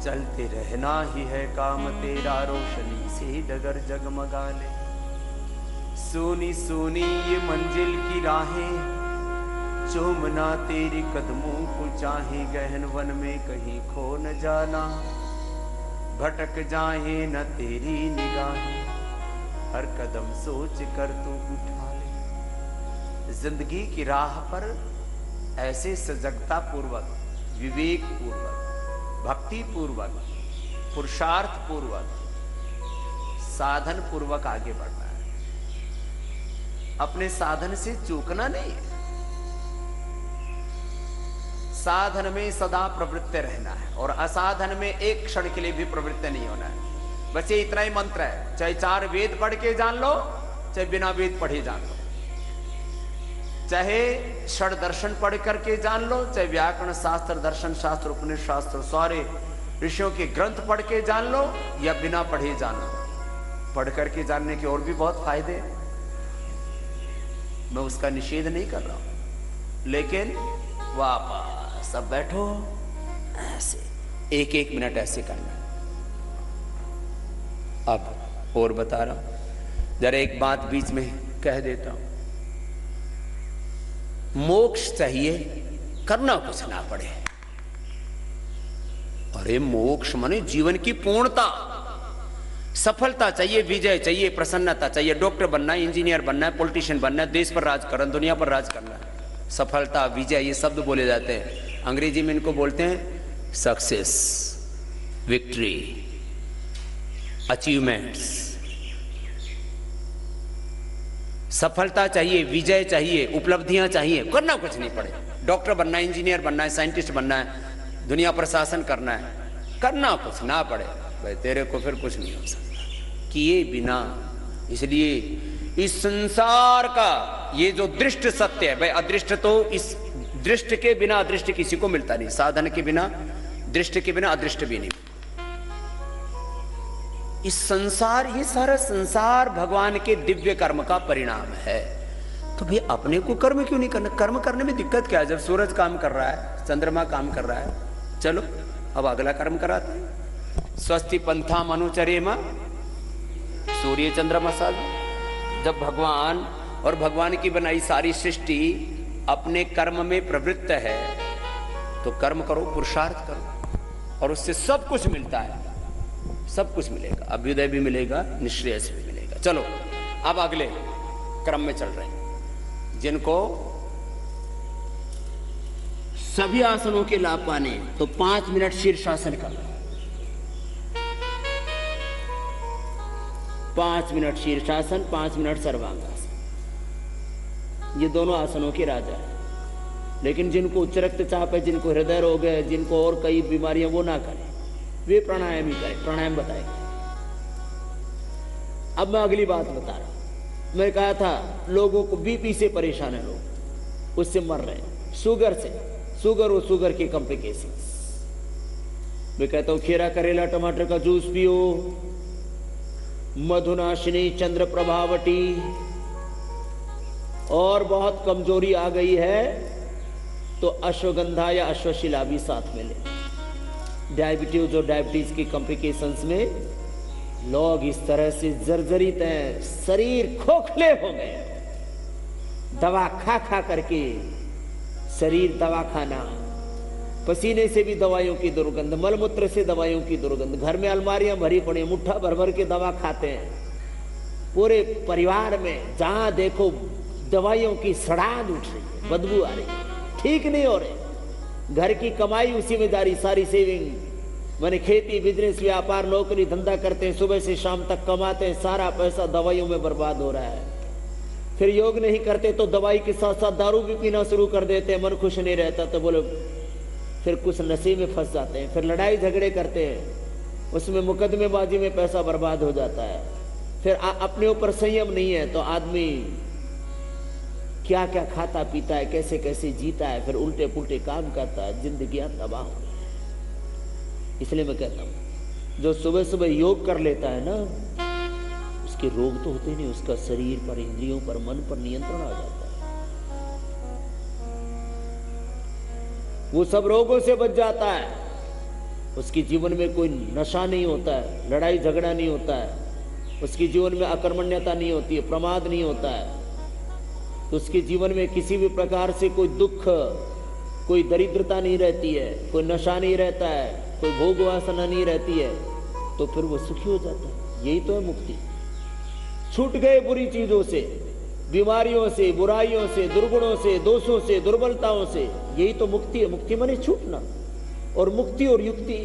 चलते रहना ही है काम तेरा। रोशनी से डगर जगमगा ले, सोनी सोनी ये मंजिल की राहें, चूमना तेरी कदमों को चाहे। गहन वन में कहीं खो न जाना, भटक जाए न तेरी निगाहें। हर कदम सोच कर तू उठा ले। जिंदगी की राह पर ऐसे सजगता पूर्वक, विवेक पूर्वक, भक्ति पूर्वक, पुरुषार्थ पूर्वक, साधन पूर्वक आगे बढ़ना है। अपने साधन से चूकना नहीं है। साधन में सदा प्रवृत्त रहना है और असाधन में एक क्षण के लिए भी प्रवृत्त नहीं होना है। बस ये इतना ही मंत्र है। चाहे 4 वेद पढ़ के जान लो, चाहे बिना वेद पढ़े जान लो, चाहे षड दर्शन पढ़ करके जान लो, चाहे व्याकरण शास्त्र, दर्शन शास्त्र, उपनिषद शास्त्र, सारे ऋषियों के ग्रंथ पढ़ के जान लो या बिना पढ़े जान लो। पढ़ करके जानने के और भी बहुत फायदे हैं, मैं उसका निषेध नहीं कर रहा हूं, लेकिन वापस सब बैठो ऐसे 1-1 मिनट ऐसे करना। अब और बता रहा हूं, जरा एक बात बीच में कह देता हूं। मोक्ष चाहिए, करना कुछ ना पड़े। अरे मोक्ष माने जीवन की पूर्णता, सफलता चाहिए, विजय चाहिए, प्रसन्नता चाहिए। डॉक्टर बनना है, इंजीनियर बनना है, पॉलिटिशियन बनना है, देश पर राज करना, दुनिया पर राज करना है। सफलता, विजय, ये शब्द बोले जाते हैं। अंग्रेजी में इनको बोलते हैं सक्सेस, विक्ट्री, अचीवमेंट्स। सफलता चाहिए, विजय चाहिए, उपलब्धियां चाहिए, करना कुछ नहीं पड़े। डॉक्टर बनना है, इंजीनियर बनना है, साइंटिस्ट बनना है, दुनिया पर शासन करना है, करना कुछ ना पड़े। भाई तेरे को फिर कुछ नहीं हो सकता किए बिना। इसलिए इस संसार का ये जो दृष्ट सत्य है, भाई अदृष्ट तो इस दृष्ट के बिना अदृष्ट किसी को मिलता नहीं। साधन के बिना, दृष्ट के बिना अदृष्ट भी नहीं। इस संसार, ये सारा संसार भगवान के दिव्य कर्म का परिणाम है। तो भाई अपने को कर्म क्यों नहीं करना? कर्म करने में दिक्कत क्या है? जब सूरज काम कर रहा है, चंद्रमा काम कर रहा है, चलो अब अगला कर्म कराते हैं। स्वस्ति पंथा मनुचरेमा, सूर्य चंद्रमा साल। जब भगवान और भगवान की बनाई सारी सृष्टि अपने कर्म में प्रवृत्त है, तो कर्म करो, पुरुषार्थ करो, और उससे सब कुछ मिलता है। सब कुछ मिलेगा, अभ्युदय भी मिलेगा, निश्रेयस भी मिलेगा। चलो अब अगले क्रम में चल रहे हैं। जिनको सभी आसनों के लाभ पाने, तो 5 मिनट शीर्षासन करना। 5 मिनट शीर्षासन, 5 मिनट सर्वांगासन। ये दोनों आसनों के राजा है। लेकिन जिनको उच्च रक्तचाप है, जिनको हृदय रोग है, जिनको और कई बीमारियां, वो ना करें, वे प्राणायाम ही करें। प्राणायाम बताएंगे। अब मैं अगली बात बता रहा हूं। मैं कहा था लोगों को बीपी से परेशान है, लोग उससे मर रहे हैं, शुगर से, शुगर और शुगर की कॉम्प्लिकेशंस। मैं कहता हूं खीरा, करेला, टमाटर का जूस पियो, मधुनाशिनी, चंद्र प्रभावटी। और बहुत कमजोरी आ गई है तो अश्वगंधा या अश्वशिला भी साथ में ले। डायबिटीज और डायबिटीज की कॉम्प्लिकेशंस में लोग इस तरह से जर्जरित हैं, शरीर खोखले हो गए, दवा खा खा करके शरीर दवा खाना, पसीने से भी दवाइयों की दुर्गंध, मलमूत्र से दवाइयों की दुर्गंध, घर में अलमारियां भरी पड़ी, मुट्ठा भर भर के दवा खाते हैं। पूरे परिवार में जहां देखो दवाइयों की सड़ांध उठ रही है, बदबू आ रही है, ठीक नहीं हो रहे। घर की कमाई उसी में जा रही, सारी सेविंग, माने खेती, बिजनेस, व्यापार, नौकरी, धंधा करते हैं, सुबह से शाम तक कमाते हैं, सारा पैसा दवाइयों में बर्बाद हो रहा है। फिर योग नहीं करते तो दवाई के साथ साथ दारू भी पीना शुरू कर देते हैं, मन खुश नहीं रहता तो बोले फिर कुछ नशे में फंस जाते हैं, फिर लड़ाई झगड़े करते हैं, उसमें मुकदमेबाजी में पैसा बर्बाद हो जाता है। फिर अपने ऊपर संयम नहीं है तो आदमी क्या क्या खाता पीता है, कैसे कैसे जीता है, फिर उल्टे पुल्टे काम करता है, जिंदगी तबाह हो। इसलिए मैं कहता हूं जो सुबह सुबह योग कर लेता है ना, उसके रोग तो होते नहीं, उसका शरीर पर, इंद्रियों पर, मन पर नियंत्रण आ जाता है। वो सब रोगों से बच जाता है। उसके जीवन में कोई नशा नहीं होता है, लड़ाई झगड़ा नहीं होता है, उसके जीवन में अकर्मण्यता नहीं होती है, प्रमाद नहीं होता है, तो उसके जीवन में किसी भी प्रकार से कोई दुख, कोई दरिद्रता नहीं रहती है, कोई नशा नहीं रहता है, कोई भोग वासना नहीं रहती है, तो फिर वो सुखी हो जाता है। यही तो है मुक्ति। छूट गए बुरी चीजों से, बीमारियों से, बुराइयों से, दुर्गुणों से, दोषों से, दुर्बलताओं से, यही तो मुक्ति है। मुक्ति माने छूटना। और मुक्ति और युक्ति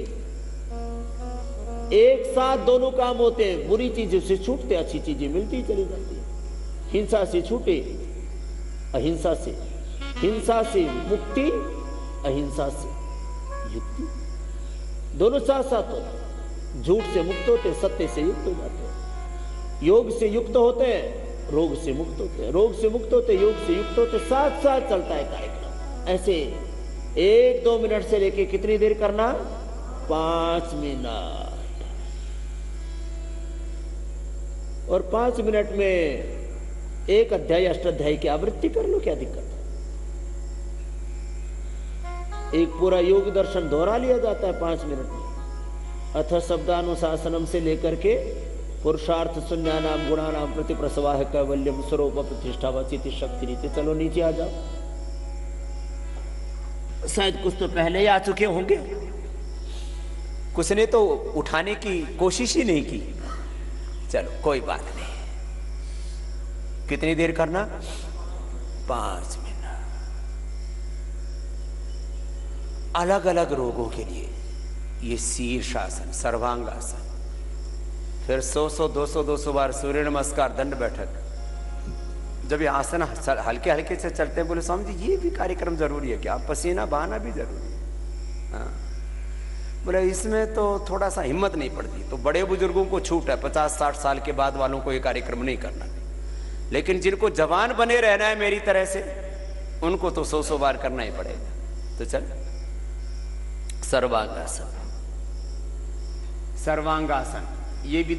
एक साथ दोनों काम होते हैं। बुरी चीजों से छूटते, अच्छी चीजें मिलती चली जाती है। हिंसा से छूटे, अहिंसा से, हिंसा से मुक्ति, अहिंसा से युक्ति, दोनों साथ साथ होते। झूठ से मुक्त होते, सत्य से युक्त हो जाते हैं। योग से युक्त होते हैं, रोग से मुक्त होते हैं, रोग से मुक्त होते, योग से युक्त होते, साथ साथ चलता है कार्यक्रम। ऐसे 1-2 मिनट से लेके कितनी देर करना? 5 मिनट। और 5 मिनट में एक अध्याय, अष्टाध्यायी की आवृत्ति कर लो, क्या दिक्कत है? एक पूरा योग दर्शन दोहरा लिया जाता है 5 मिनट में। अथ शब्दानुशासनम से लेकर के पुरुषार्थ शून्यानाम गुणानाम प्रति प्रसवाह कैवल्यम स्वरूप प्रतिष्ठा वचिति शक्ति रीति। चलो नीचे आ जाओ। शायद कुछ तो पहले ही आ चुके होंगे, कुछ ने तो उठाने की कोशिश ही नहीं की। चलो कोई बात नहीं। कितनी देर करना? 5 मिनट। अलग अलग रोगों के लिए ये शीर्षासन, सर्वांगासन, फिर 100-200 बार सूर्य नमस्कार, दंड बैठक। जब ये आसन हल्के हल्के से चलते हैं, बोले स्वामी जी ये भी कार्यक्रम जरूरी है क्या? पसीना बहाना भी जरूरी है? हाँ। बोले इसमें तो थोड़ा सा हिम्मत नहीं पड़ती। तो बड़े बुजुर्गों को छूट है, 50-60 साल के बाद वालों को ये कार्यक्रम नहीं करना। लेकिन जिनको जवान बने रहना है मेरी तरह से, उनको तो 100 बार करना ही पड़ेगा। तो चल, सर्वांगासन, सर्वांगासन ये भी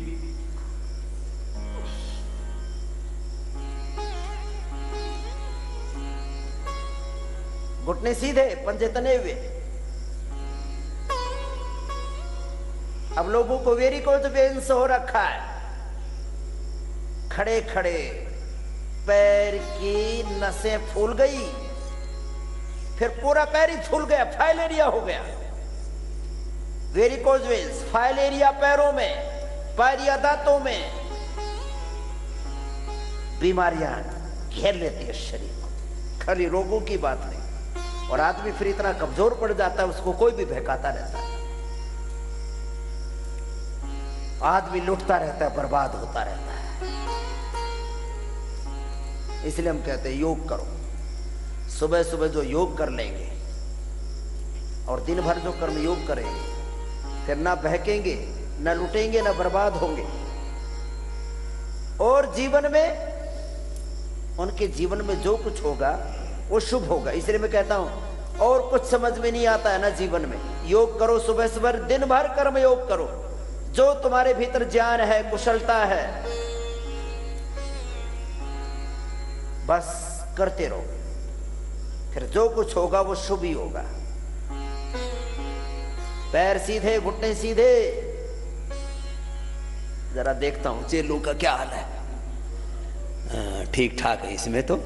घुटने सीधे, पंजे तने हुए। अब लोगों को वेरिकोज वेन्स हो रखा है। खड़े खड़े पैर की नसें फूल गई, फिर पूरा पैर ही फूल गया, फाइलेरिया हो गया। वेरिकोज वेन्स, फाइलेरिया पैरों में, पैर या दांतों में बीमारियां घेर लेती है शरीर को। खाली रोगों की बात नहीं। और आदमी फिर इतना कमजोर पड़ जाता है, उसको कोई भी बहकाता रहता है। आदमी लुटता रहता है, बर्बाद होता रहता है। इसलिए हम कहते हैं योग करो। सुबह सुबह जो योग कर लेंगे और दिन भर जो कर्म योग करेंगे, फिर ना बहकेंगे, ना लुटेंगे, ना बर्बाद होंगे। और जीवन में, उनके जीवन में जो कुछ होगा वो शुभ होगा। इसलिए मैं कहता हूं और कुछ समझ में नहीं आता है ना जीवन में, योग करो। सुबह सुबह दिन भर कर्म योग करो। जो तुम्हारे भीतर ज्ञान है, कुशलता है, बस करते रहो। फिर जो कुछ होगा वो शुभ ही होगा। पैर सीधे, घुटने सीधे। जरा देखता हूं चेलों का क्या हाल है। ठीक ठाक है इसमें तो।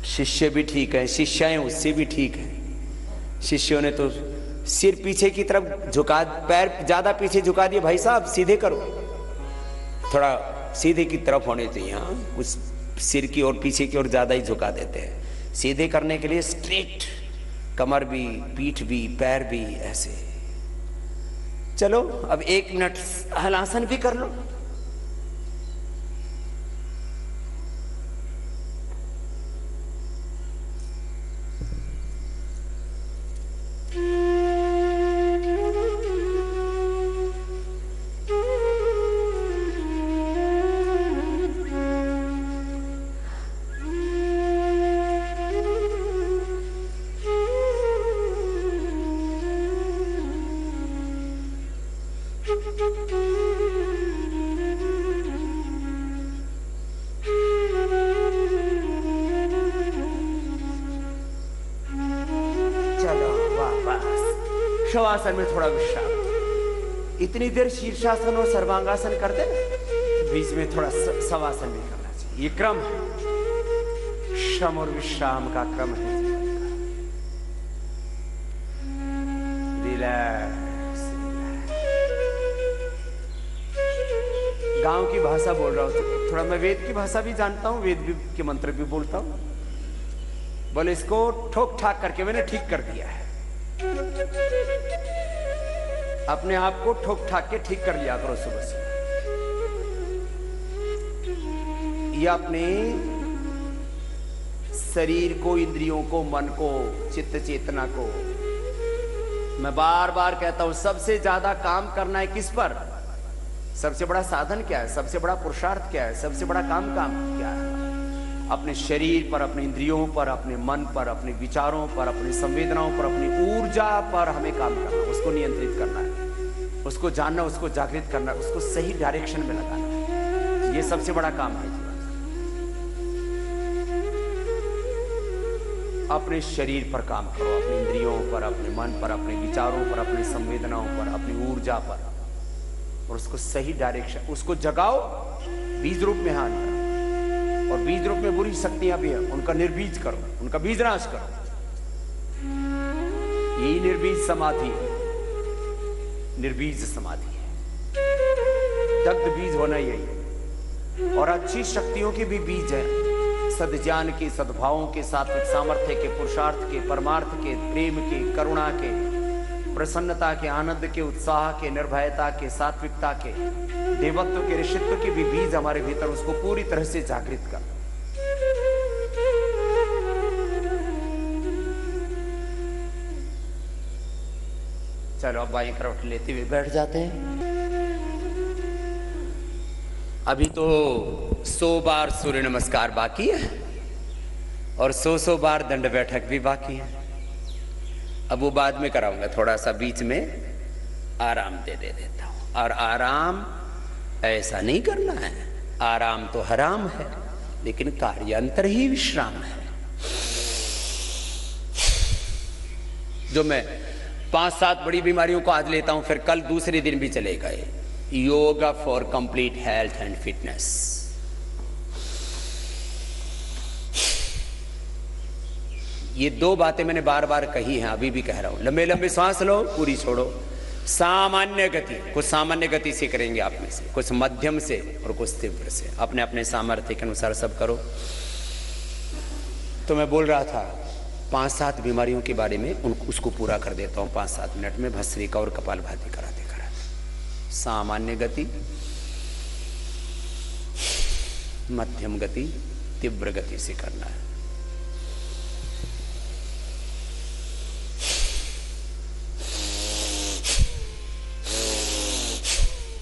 शिष्य भी ठीक है, शिष्याएं उससे भी ठीक है। शिष्यों ने तो सिर पीछे की तरफ झुका, पैर ज्यादा पीछे झुका दिए। भाई साहब सीधे करो, थोड़ा सीधे की तरफ होने चाहिए। हाँ, उस सिर की और पीछे की ओर ज्यादा ही झुका देते हैं। सीधे करने के लिए स्ट्रेट, कमर भी, पीठ भी, पैर भी ऐसे। चलो अब 1 मिनट हलासन भी कर लो। शवासन में थोड़ा विश्राम। इतनी देर शीर्षासन और सर्वांगासन करते ना, बीच में थोड़ा शवासन भी करना चाहिए। ये क्रम है, श्रम और विश्राम का क्रम है। रिलैक्स। गांव की भाषा बोल रहा हूं, थोड़ा मैं वेद की भाषा भी जानता हूं, वेद के मंत्र भी बोलता हूं। बोले इसको ठोक ठाक करके मैंने ठीक कर दिया है। अपने आप को ठोक ठाक के ठीक कर लिया करो सुबह से। ये अपने शरीर को, इंद्रियों को, मन को, चित्त चेतना को, मैं बार बार कहता हूं, सबसे ज्यादा काम करना है किस पर? सबसे बड़ा साधन क्या है? सबसे बड़ा पुरुषार्थ क्या है? सबसे बड़ा काम क्या है? अपने शरीर पर, अपने इंद्रियों पर, अपने मन पर, अपने विचारों पर, अपनी संवेदनाओं पर, अपनी ऊर्जा पर हमें काम करना, उसको नियंत्रित करना है, उसको जानना, उसको जागृत करना, उसको सही डायरेक्शन में लगाना है। ये सबसे बड़ा काम है। अपने शरीर पर काम करो, अपनी इंद्रियों पर, अपने मन पर, अपने विचारों पर, अपनी संवेदनाओं पर, अपनी ऊर्जा पर, और उसको सही डायरेक्शन, उसको जगाओ, बीज रूप में हान करो। और बीज रूप में बुरी शक्तियां भी हैं, उनका निर्बीज करो, उनका बीज नाश करो। यही निर्बीज समाधि है, निर्बीज समाधि है। दग्ध बीज होना यही है। और अच्छी शक्तियों के भी बीज हैं, सद्ज्ञान के, सद्भावों के, सात्विक सामर्थ्य के, पुरुषार्थ के, परमार्थ के, प्रेम के, करुणा के, प्रसन्नता के, आनंद के, उत्साह के, निर्भयता के, सात्विकता के, देवत्व के, ऋषित्व के भी बीज हमारे भीतर, उसको पूरी तरह से जागृत कर। चलो अब बाईं करवट लेते हुए बैठ जाते हैं। अभी तो 100 बार सूर्य नमस्कार बाकी है और 100 बार दंड बैठक भी बाकी है। अब वो बाद में कराऊंगा, थोड़ा सा बीच में आराम दे देता हूं। और आराम ऐसा नहीं करना है, आराम तो हराम है, लेकिन कार्यांतर ही विश्राम है। जो मैं 5-7 बड़ी बीमारियों को आज लेता हूं, फिर कल दूसरे दिन भी चलेगा। Yoga for complete health and fitness. ये 2 बातें मैंने बार बार कही हैं, अभी भी कह रहा हूं। लंबे लंबे सांस लो, पूरी छोड़ो। सामान्य गति, कुछ सामान्य गति से करेंगे आप में से, कुछ मध्यम से और कुछ तीव्र से, अपने अपने सामर्थ्य के अनुसार सब करो। तो मैं बोल रहा था 5-7 बीमारियों के बारे में, उसको पूरा कर देता हूं 5-7 मिनट में, भस्त्रिका और कपालभाति कराते कराते। सामान्य गति, मध्यम गति, तीव्र गति से करना है।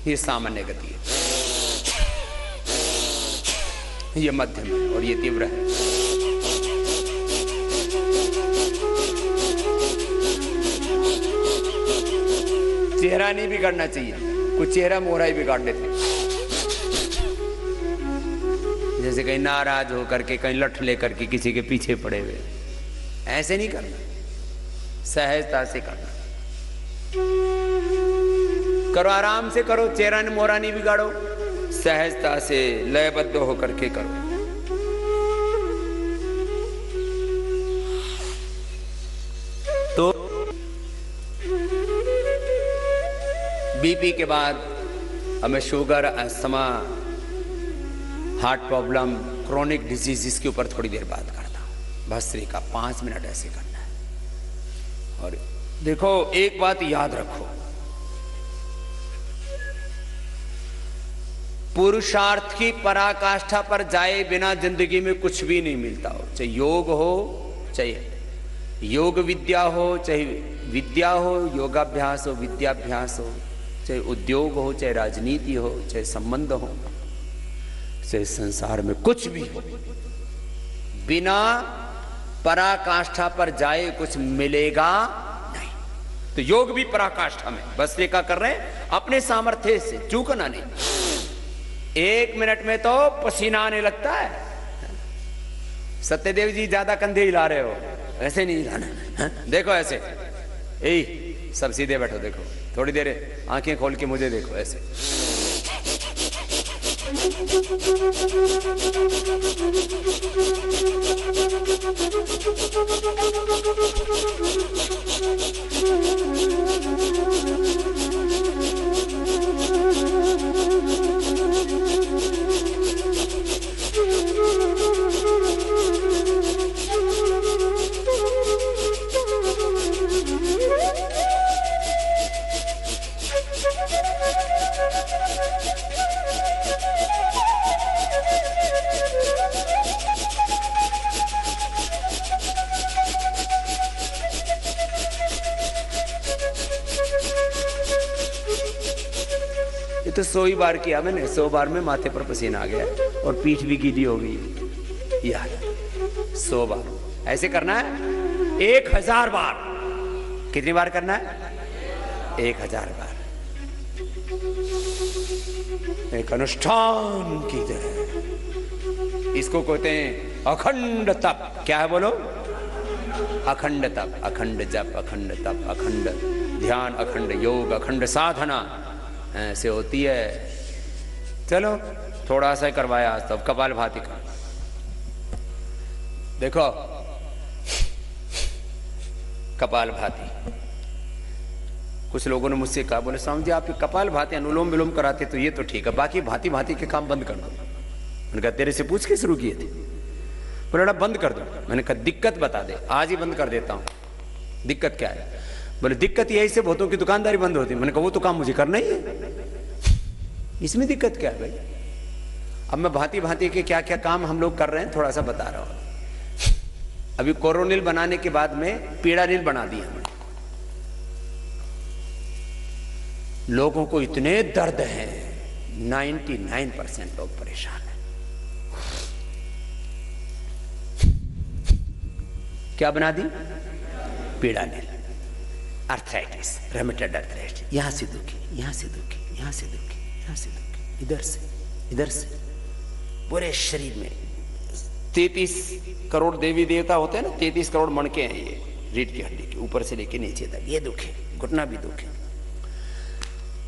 ये सामान्य गति है, ये मध्यम है और ये तीव्र है। चेहरा नहीं बिगाड़ना चाहिए, कुछ चेहरा मोहरा ही बिगाड़ देते, जैसे कहीं नाराज होकर के, कहीं लठ लेकर के किसी के पीछे पड़े हुए। ऐसे नहीं करना, सहजता से करना। करो, आराम से करो, चेहरा ने मोहरा नहीं बिगाड़ो, सहजता से लयबद्ध होकर के करो। तो बीपी के बाद हमें sugar, asthma, heart problem, chronic disease, इसके ऊपर थोड़ी देर बात करता हूं। भस्त्रिका 5 मिनट ऐसे करना है। और देखो, एक बात याद रखो, पुरुषार्थ की पराकाष्ठा पर जाए बिना जिंदगी में कुछ भी नहीं मिलता हो, चाहे योग हो, चाहे योग विद्या हो, चाहे विद्या हो, योगाभ्यास हो, विद्याभ्यास हो, चाहे उद्योग हो, चाहे राजनीति हो, चाहे संबंध हो, चाहे संसार में कुछ भी हो, बिना पराकाष्ठा पर जाए कुछ मिलेगा नहीं। तो योग भी पराकाष्ठा में, बस ये क्या कर रहे हैं, अपने सामर्थ्य से, चूकना नहीं। 1 मिनट में तो पसीना आने लगता है। सत्यदेव जी ज्यादा कंधे हिला रहे हो, ऐसे नहीं हिलाना, देखो ऐसे, सब सीधे बैठो, देखो थोड़ी देर आंखें खोल के मुझे देखो ऐसे। तो 100 ही बार किया मैंने, 100 बार में माथे पर पसीना आ गया और पीठ भी गीली हो गई यार। 100 बार ऐसे करना है, 1000 बार। कितनी बार करना है? 1000 बार। एक अनुष्ठान की तरह। इसको कहते हैं अखंड तप। क्या है बोलो? अखंड तप, अखंड जप, अखंड तप, अखंड ध्यान, अखंड योग, अखंड साधना ऐसे होती है। चलो थोड़ा सा करवाया आज, तब कपालभाति का देखो। कपालभाति, कुछ लोगों ने मुझसे कहा, बोले स्वामी जी आप कपालभाति अनुलोम विलोम कराते तो ये तो ठीक है, बाकी भांति भांति के काम बंद कर दो। मैंने कहा तेरे से पूछ के शुरू किए थे? बोले बंद कर दो। मैंने कहा दिक्कत बता दे, आज ही बंद कर देता हूं। दिक्कत क्या है? बोले दिक्कत यही से बहुतों की दुकानदारी बंद होती है। मैंने कहा वो तो काम मुझे करना ही है, इसमें दिक्कत क्या है भाई? अब मैं भांति भांति के क्या क्या काम हम लोग कर रहे हैं थोड़ा सा बता रहा हूं। अभी कोरोनिल बनाने के बाद में पीड़ानिल बना दिया हमने। लोगों को इतने दर्द है, 99% लोग परेशान हैं। क्या बना दी? पीड़ानिल। अर्थराइटिस, रेमेटॉइड अर्थराइटिस, यहां से दुखी, यहां से दुखी, यहां से दुखी, यहां से दुखी, इधर से, इधर से, पूरे शरीर में 33 करोड़ देवी देवता होते हैं ना, 33 करोड़ मणके हैं ये रीढ़ की हड्डी के ऊपर से लेके नीचे तक। ये दुखे, घुटना भी दुखे,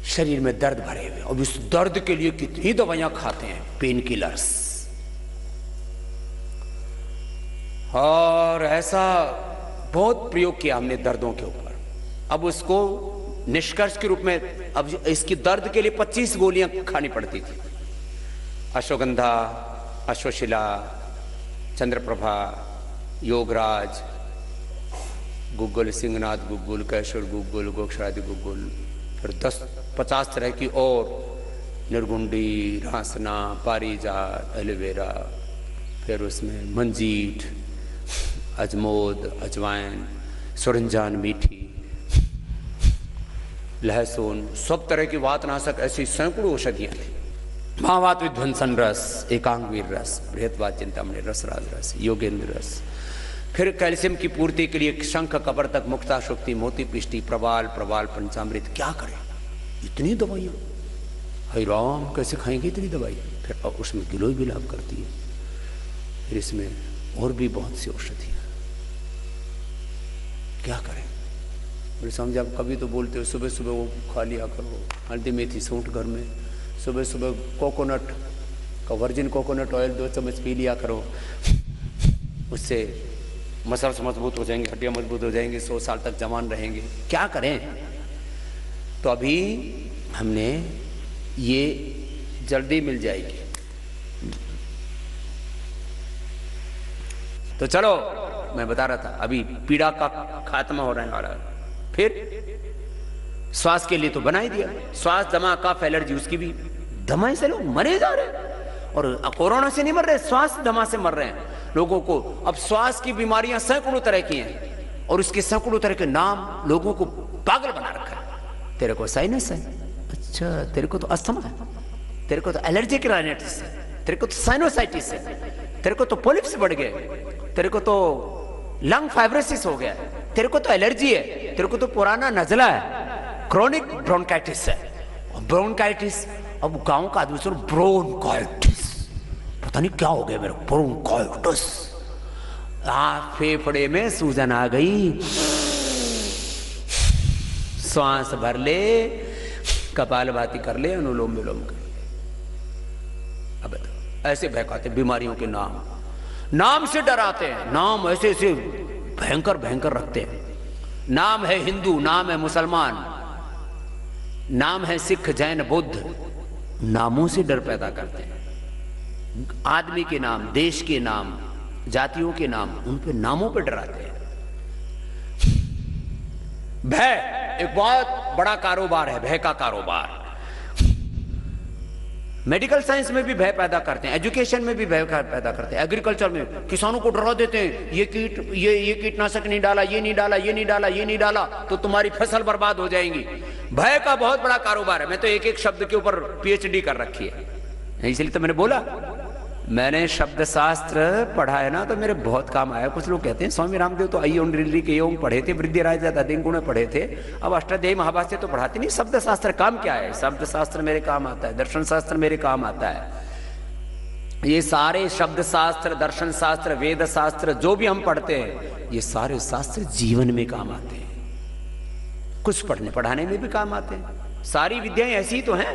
शरीर में दर्द भरे हुए। अब इस दर्द के लिए कितनी दवाइयां खाते हैं, पेन किलर्स, और ऐसा बहुत प्रयोग किया हमने दर्दों के ऊपर। अब उसको निष्कर्ष के रूप में, अब इसकी दर्द के लिए 25 गोलियां खानी पड़ती थी। अश्वगंधा, अश्वशिला, चंद्रप्रभा, योगराज, गुग्गुल, सिंहनाथ गुग्गुल, कैशोर गुग्गुल, गोक्षरादि गुग्गुल, फिर 10-50 तरह की और, निर्गुंडी, रासना, पारिजात, एलोवेरा, फिर उसमें मंजीठ, अजमोद, अजवाइन, सुरंजान मीठी, लहसुन, सब तरह की वातनाशक, ऐसी सैकड़ों औषधियां थी। महावात विध्वंसन रस, एकांगवीर रस, बृहत्वात चिंतामणि रस, राज रस, योगेंद्र रस, फिर कैल्शियम की पूर्ति के लिए शंख, कबर तक, मुक्ता शुक्ति, मोती पिष्टी, प्रवाल, प्रवाल, पंचामृत। क्या करें इतनी दवाइयां? हरि राम, कैसे खाएंगे इतनी दवाई? फिर उसमें गिलोय भी लाभ करती है। फिर इसमें और भी बहुत सी औषधियां। क्या करें? बोले स्वामी जी आप कभी तो बोलते हो सुबह सुबह वो खा लिया करो, हल्दी मेथी सूंठ घर में, सुबह सुबह कोकोनट का, वर्जिन कोकोनट ऑयल 2 चम्मच पी लिया करो, उससे मसल्स मजबूत हो जाएंगे, हड्डियां मजबूत हो जाएंगी, 100 साल तक जवान रहेंगे। क्या करें? तो अभी हमने ये जल्दी मिल जाएगी। तो चलो मैं बता रहा था, अभी पीड़ा का खात्मा हो रहा है। फिर श्वास के लिए तो बना ही दिया, श्वास, दमा, कफ, एलर्जी, उसकी भी दमा से लोग मरे जा रहे हैं। और कोरोना से नहीं मर रहे, श्वास दमा से मर रहे हैं लोगों को। अब श्वास की बीमारियां सैकड़ों तरह की हैं और उसके सैकड़ों तरह के नाम लोगों को पागल बना रखा है। तेरे को साइनस है, अच्छा तेरे को तो अस्थमा है, तेरे को तो एलर्जिक राइनाइटिस है, तेरे को तो साइनोसाइटिस है, तेरे को तो पोलिप्स बढ़ गए, तेरे को तो लंग फाइब्रोसिस हो गया, तेरे को तो एलर्जी है, तेरे को तो पुराना नजला है, क्रोनिक ब्रोंकाइटिस है। ब्रोंकाइटिस, अब गांव का आदमी सुन ब्रोंकाइटिस, पता नहीं क्या हो गया मेरे ब्रोंकाइटिस, फेफड़े में सूजन आ गई, श्वास भर ले, कपालभाति कर ले, अनुलोम विलोम कर ले। अब बताओ, ऐसे बहकाते बीमारियों के नाम से डराते हैं, नाम ऐसे ऐसे भयंकर भयंकर रखते हैं। नाम है हिंदू, नाम है मुसलमान, नाम है सिख जैन बुद्ध, नामों से डर पैदा करते हैं। आदमी के नाम, देश के नाम, जातियों के नाम, उन पे नामों पे डराते हैं। भय एक बहुत बड़ा कारोबार है, भय का कारोबार। मेडिकल साइंस में भी भय पैदा करते हैं, एजुकेशन में भी भय पैदा करते हैं, एग्रीकल्चर में किसानों को डरा देते हैं, ये कीटनाशक नहीं डाला, ये नहीं डाला, ये नहीं डाला, ये नहीं डाला तो तुम्हारी फसल बर्बाद हो जाएंगी। भय का बहुत बड़ा कारोबार है। मैं तो एक एक शब्द के ऊपर पीएचडी कर रखी है, इसलिए तो मैंने बोला, मैंने शब्द शास्त्र पढ़ा है ना, तो मेरे बहुत काम आया। कुछ लोग कहते हैं स्वामी रामदेव तो आई ओनली के योग पढ़े थे, वृद्धिराज गुण पढ़े थे, अब अष्टाध्यायी महाभाष्य तो पढ़ाते नहीं। शब्द शास्त्र काम क्या है? शब्द शास्त्र मेरे काम आता है, दर्शन शास्त्र मेरे काम आता है। ये सारे शब्द शास्त्र, दर्शन शास्त्र, वेद शास्त्र जो भी हम पढ़ते हैं, ये सारे शास्त्र जीवन में काम आते हैं, कुछ पढ़ने पढ़ाने में भी काम आते हैं। सारी विद्याएं ऐसी तो हैं।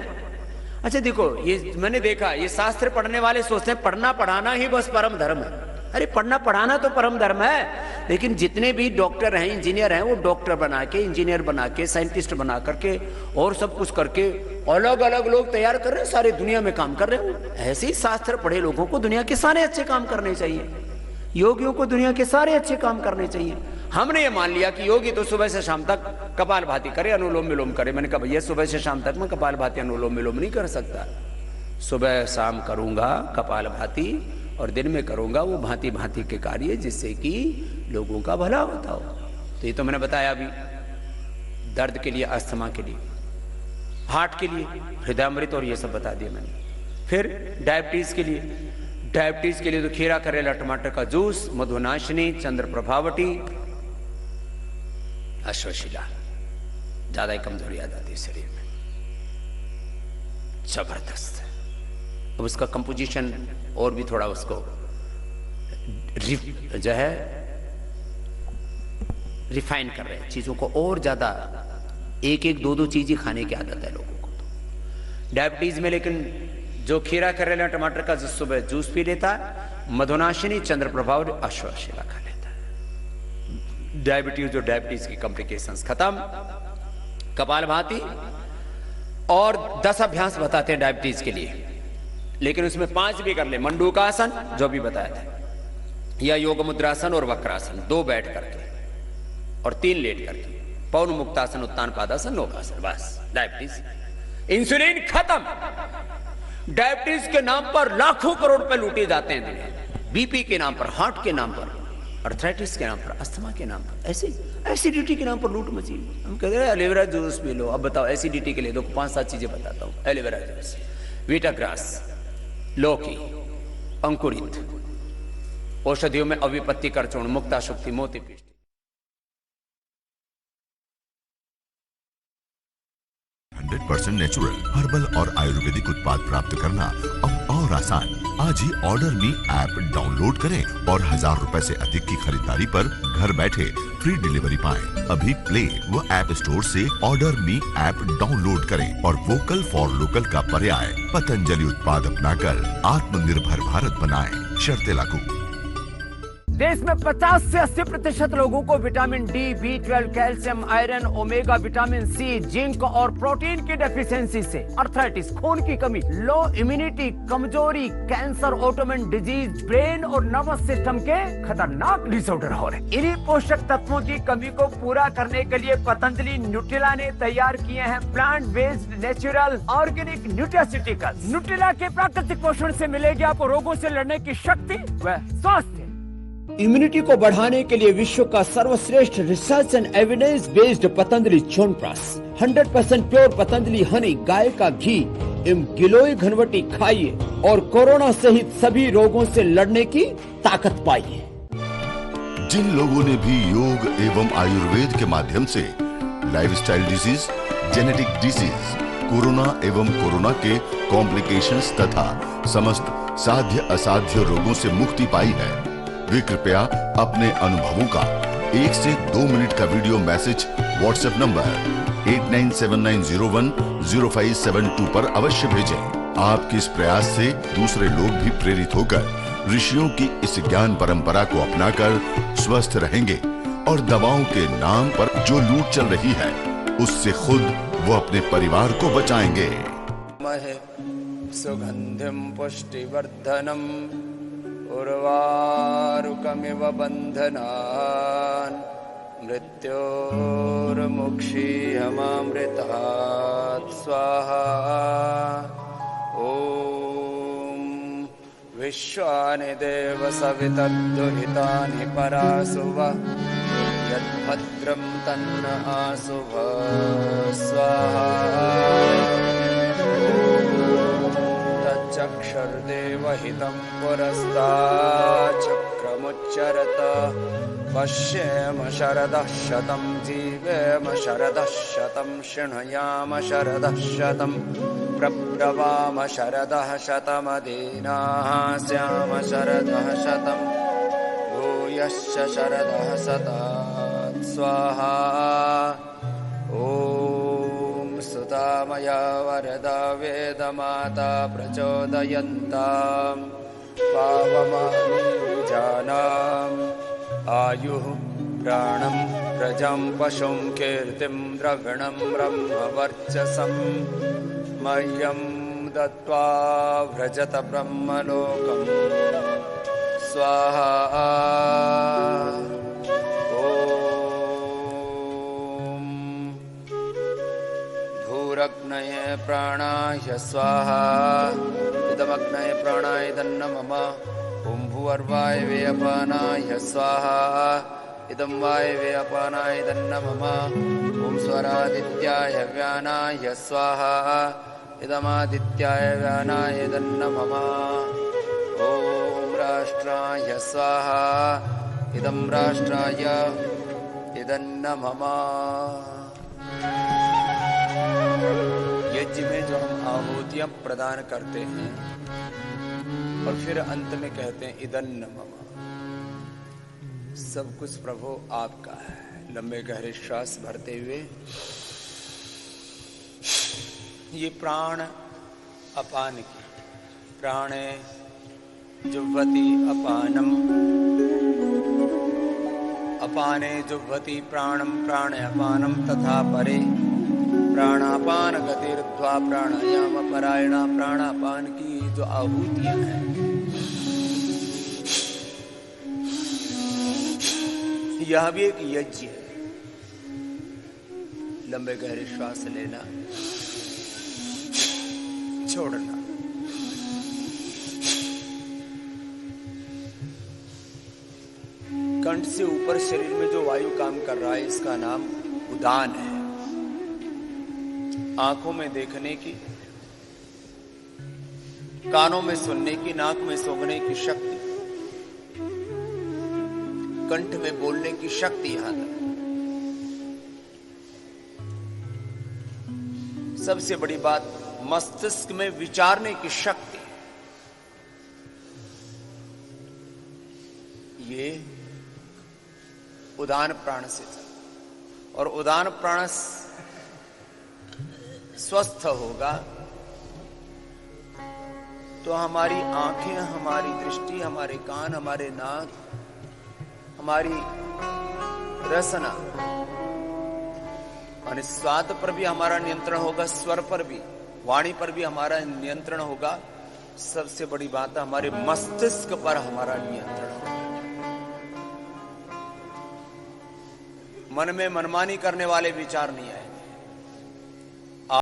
अच्छा देखो, ये मैंने देखा, ये शास्त्र पढ़ने वाले सोचते हैं पढ़ना पढ़ाना ही बस परम धर्म है। अरे पढ़ना पढ़ाना तो परम धर्म है, लेकिन जितने भी डॉक्टर हैं, इंजीनियर हैं, वो डॉक्टर बना के, इंजीनियर बना के, साइंटिस्ट बना करके और सब कुछ करके अलग अलग लोग तैयार कर रहे हैं, सारी दुनिया में काम कर रहे हैं। ऐसे ही शास्त्र पढ़े लोगों को दुनिया के सारे अच्छे काम करने चाहिए, योगियों को दुनिया के सारे अच्छे काम करने चाहिए। हमने ये मान लिया कि योगी तो सुबह से शाम तक कपालभाति करे, अनुलोम विलोम करे। मैंने कहा भैया सुबह से शाम तक मैं कपालभाति अनुलोम विलोम नहीं कर सकता, सुबह शाम करूंगा कपालभाति और दिन में करूंगा वो भांति भांति के कार्य जिससे कि लोगों का भला होता हो। तो ये तो मैंने बताया अभी, दर्द के लिए, अस्थमा के लिए, हार्ट के लिए हृदयामृत और ये सब बता दिया मैंने। फिर डायबिटीज के लिए, डायबिटीज के लिए तो खीरा, करेला, टमाटर का जूस, मधुनाशिनी, चंद्र प्रभावटी, अश्वशिला, ज्यादा ही कमजोरी आ जाती है शरीर में, जबरदस्त है। अब उसका कंपोजिशन और भी थोड़ा उसको जो है रिफाइन कर रहे हैं, चीजों को और ज्यादा, एक एक दो दो चीजें खाने की आदत है लोगों को तो डायबिटीज में। लेकिन जो खीरा, करेला, टमाटर का सुबह जूस पी लेता है, मधुनाशिनी, चंद्र प्रभाव, अश्वशिला खा लेता है, डायबिटीज और डायबिटीज की कॉम्प्लिकेशंस खत्म। कपालभाति और 10 अभ्यास बताते हैं डायबिटीज के लिए, लेकिन उसमें 5 भी कर ले। मंडूकासन जो भी बताया था, या योग मुद्रासन और वक्रासन, 2 बैठ करके और 3 लेट करके, पवन मुक्तासन, उत्तान पादासन, नौकासन, बस डायबिटीज। इंसुलिन खत्म। डायबिटीज के नाम पर लाखों करोड़ रुपए लूटे जाते हैं दुनिया में, बीपी के नाम पर, हार्ट के नाम पर, अर्थराइटिस के नाम पर, अस्थमा के नाम पर, ऐसे एसिडिटी के नाम पर लूट मची। हम कहते हैं एलोवेरा जूस पी लो। अब बताओ एसिडिटी के लिए दो 5-7 चीजें बताता हूं। एलोवेरा जूस, वीटाग्रास, लौकी, अंकुरित, औषधियों में अविपत्ति, करचूर्ण, मुक्ता शुक्ति, मोती पीष्ट। नेचुरल, हर्बल और आयुर्वेदिक उत्पाद प्राप्त करना अब और आसान। आज ही ऑर्डर मी ऐप डाउनलोड करें और 1000 रुपए से अधिक की खरीदारी पर घर बैठे फ्री डिलीवरी पाएं। अभी प्ले व ऐप स्टोर से ऑर्डर मी ऐप डाउनलोड करें और वोकल फॉर लोकल का पर्याय पतंजलि उत्पाद अपनाकर आत्मनिर्भर भारत बनाएं। शर्तें लागू। देश में 50 से 80% लोगों को vitamin D, B12, calcium, iron, omega, vitamin C, zinc और प्रोटीन की डेफिशिएंसी से अर्थराइटिस, खून की कमी, लो इम्यूनिटी, कमजोरी, कैंसर, ऑटोइम्यून डिजीज, ब्रेन और नर्वस सिस्टम के खतरनाक डिसऑर्डर हो रहे। इन्हीं पोषक तत्वों की कमी को पूरा करने के लिए पतंजलि न्यूट्रिला ने तैयार किए हैं plant based natural organic nutraceuticals. Nutrela के प्राकृतिक पोषण से मिलेगी आपको रोगों से लड़ने की शक्ति व स्वास्थ्य। इम्यूनिटी को बढ़ाने के लिए विश्व का सर्वश्रेष्ठ research and evidence based Patanjali chyawanprash, 100% pure Patanjali honey, गाय का घी एवं गिलोय घनवटी खाइए और कोरोना सहित सभी रोगों से लड़ने की ताकत पाइए। जिन लोगों ने भी योग एवं आयुर्वेद के माध्यम से lifestyle disease, genetic disease, corona एवं कोरोना के कॉम्प्लिकेशंस तथा समस्त साध्य असाध्य रोगों से मुक्ति पाई है, वे कृपया अपने अनुभवों का 1 से 2 मिनट का वीडियो मैसेज व्हाट्सएप नंबर 8979010572 पर अवश्य भेजें। आपके इस प्रयास से दूसरे लोग भी प्रेरित होकर ऋषियों की इस ज्ञान परंपरा को अपनाकर स्वस्थ रहेंगे और दवाओं के नाम पर जो लूट चल रही है उससे खुद वो अपने परिवार को बचाएंगे। सुगंधिम पुष्टिवर्धनम उर्वारुकमिव बंधनान् मृत्योर्मुक्षीयमामृतात् स्वाहा। ओम विश्वानि देव सवितर्दुहितानि परासुव यद्भद्रं तन्न आसुव स्वाहा। चक्षुर्देवहितं पुरस्ताच्चक्रमुच्चरत पश्येम शरदः शतं जीवेम शरदः शतं शृणुयाम शरदः शतं प्रब्रवाम शरदः शतमदीनाः स्याम शरदः शतं भूयश्च शरदः शतात् स्वाहा। सुतामया वरदा वेदमाता प्रचोदयन्तां पावमानि विजानाम् आयुः प्राणं प्रजं पशुं कीर्तिं द्रविणं ब्रह्मवर्चसं मह्यं दत्त्वा व्रजत ब्रह्मलोकं स्वाहा। भूरग्नये प्राणाय स्वाहा। इदमग्नये प्राणाय दन्न मम। ॐ भूर्वायवे अपानाय स्वाहा। इदं वायवे अपानाय दन्न मम। ॐ स्वरादित्याय व्यानाय स्वाहा। इदमादित्याय व्यानाय दन्न मम। ॐ राष्ट्राय स्वाहा। इदं राष्ट्राय इदन्न मम। यज्ञ में जो हम आहुतियां प्रदान करते हैं और फिर अंत में कहते हैं इदन्न मम, सब कुछ प्रभु आपका है। लंबे गहरे श्वास भरते हुए ये प्राण अपान की, प्राणे जुह्वति अपानम, अपाने जुह्वति प्राणम प्राण अपानम तथा परे प्राणापान गतिर्ध्वा प्राणायाम परायणा। प्राणापान की जो आहुतियां हैं यह भी एक यज्ञ है। लंबे गहरे श्वास लेना, छोड़ना, कंठ से ऊपर शरीर में जो वायु काम कर रहा है इसका नाम उदान है। आंखों में देखने की, कानों में सुनने की, नाक में सूंघने की शक्ति, कंठ में बोलने की शक्ति यहां तक। सबसे बड़ी बात मस्तिष्क में विचारने की शक्ति, ये उदान प्राण से था। और उदान प्राण स्वस्थ होगा तो हमारी आंखें, हमारी दृष्टि, हमारे कान, हमारे नाक, हमारी रसना और स्वाद पर भी हमारा नियंत्रण होगा, स्वर पर भी, वाणी पर भी हमारा नियंत्रण होगा। सबसे बड़ी बात है हमारे मस्तिष्क पर हमारा नियंत्रण होगा। मन में मनमानी करने वाले विचार नहीं आए।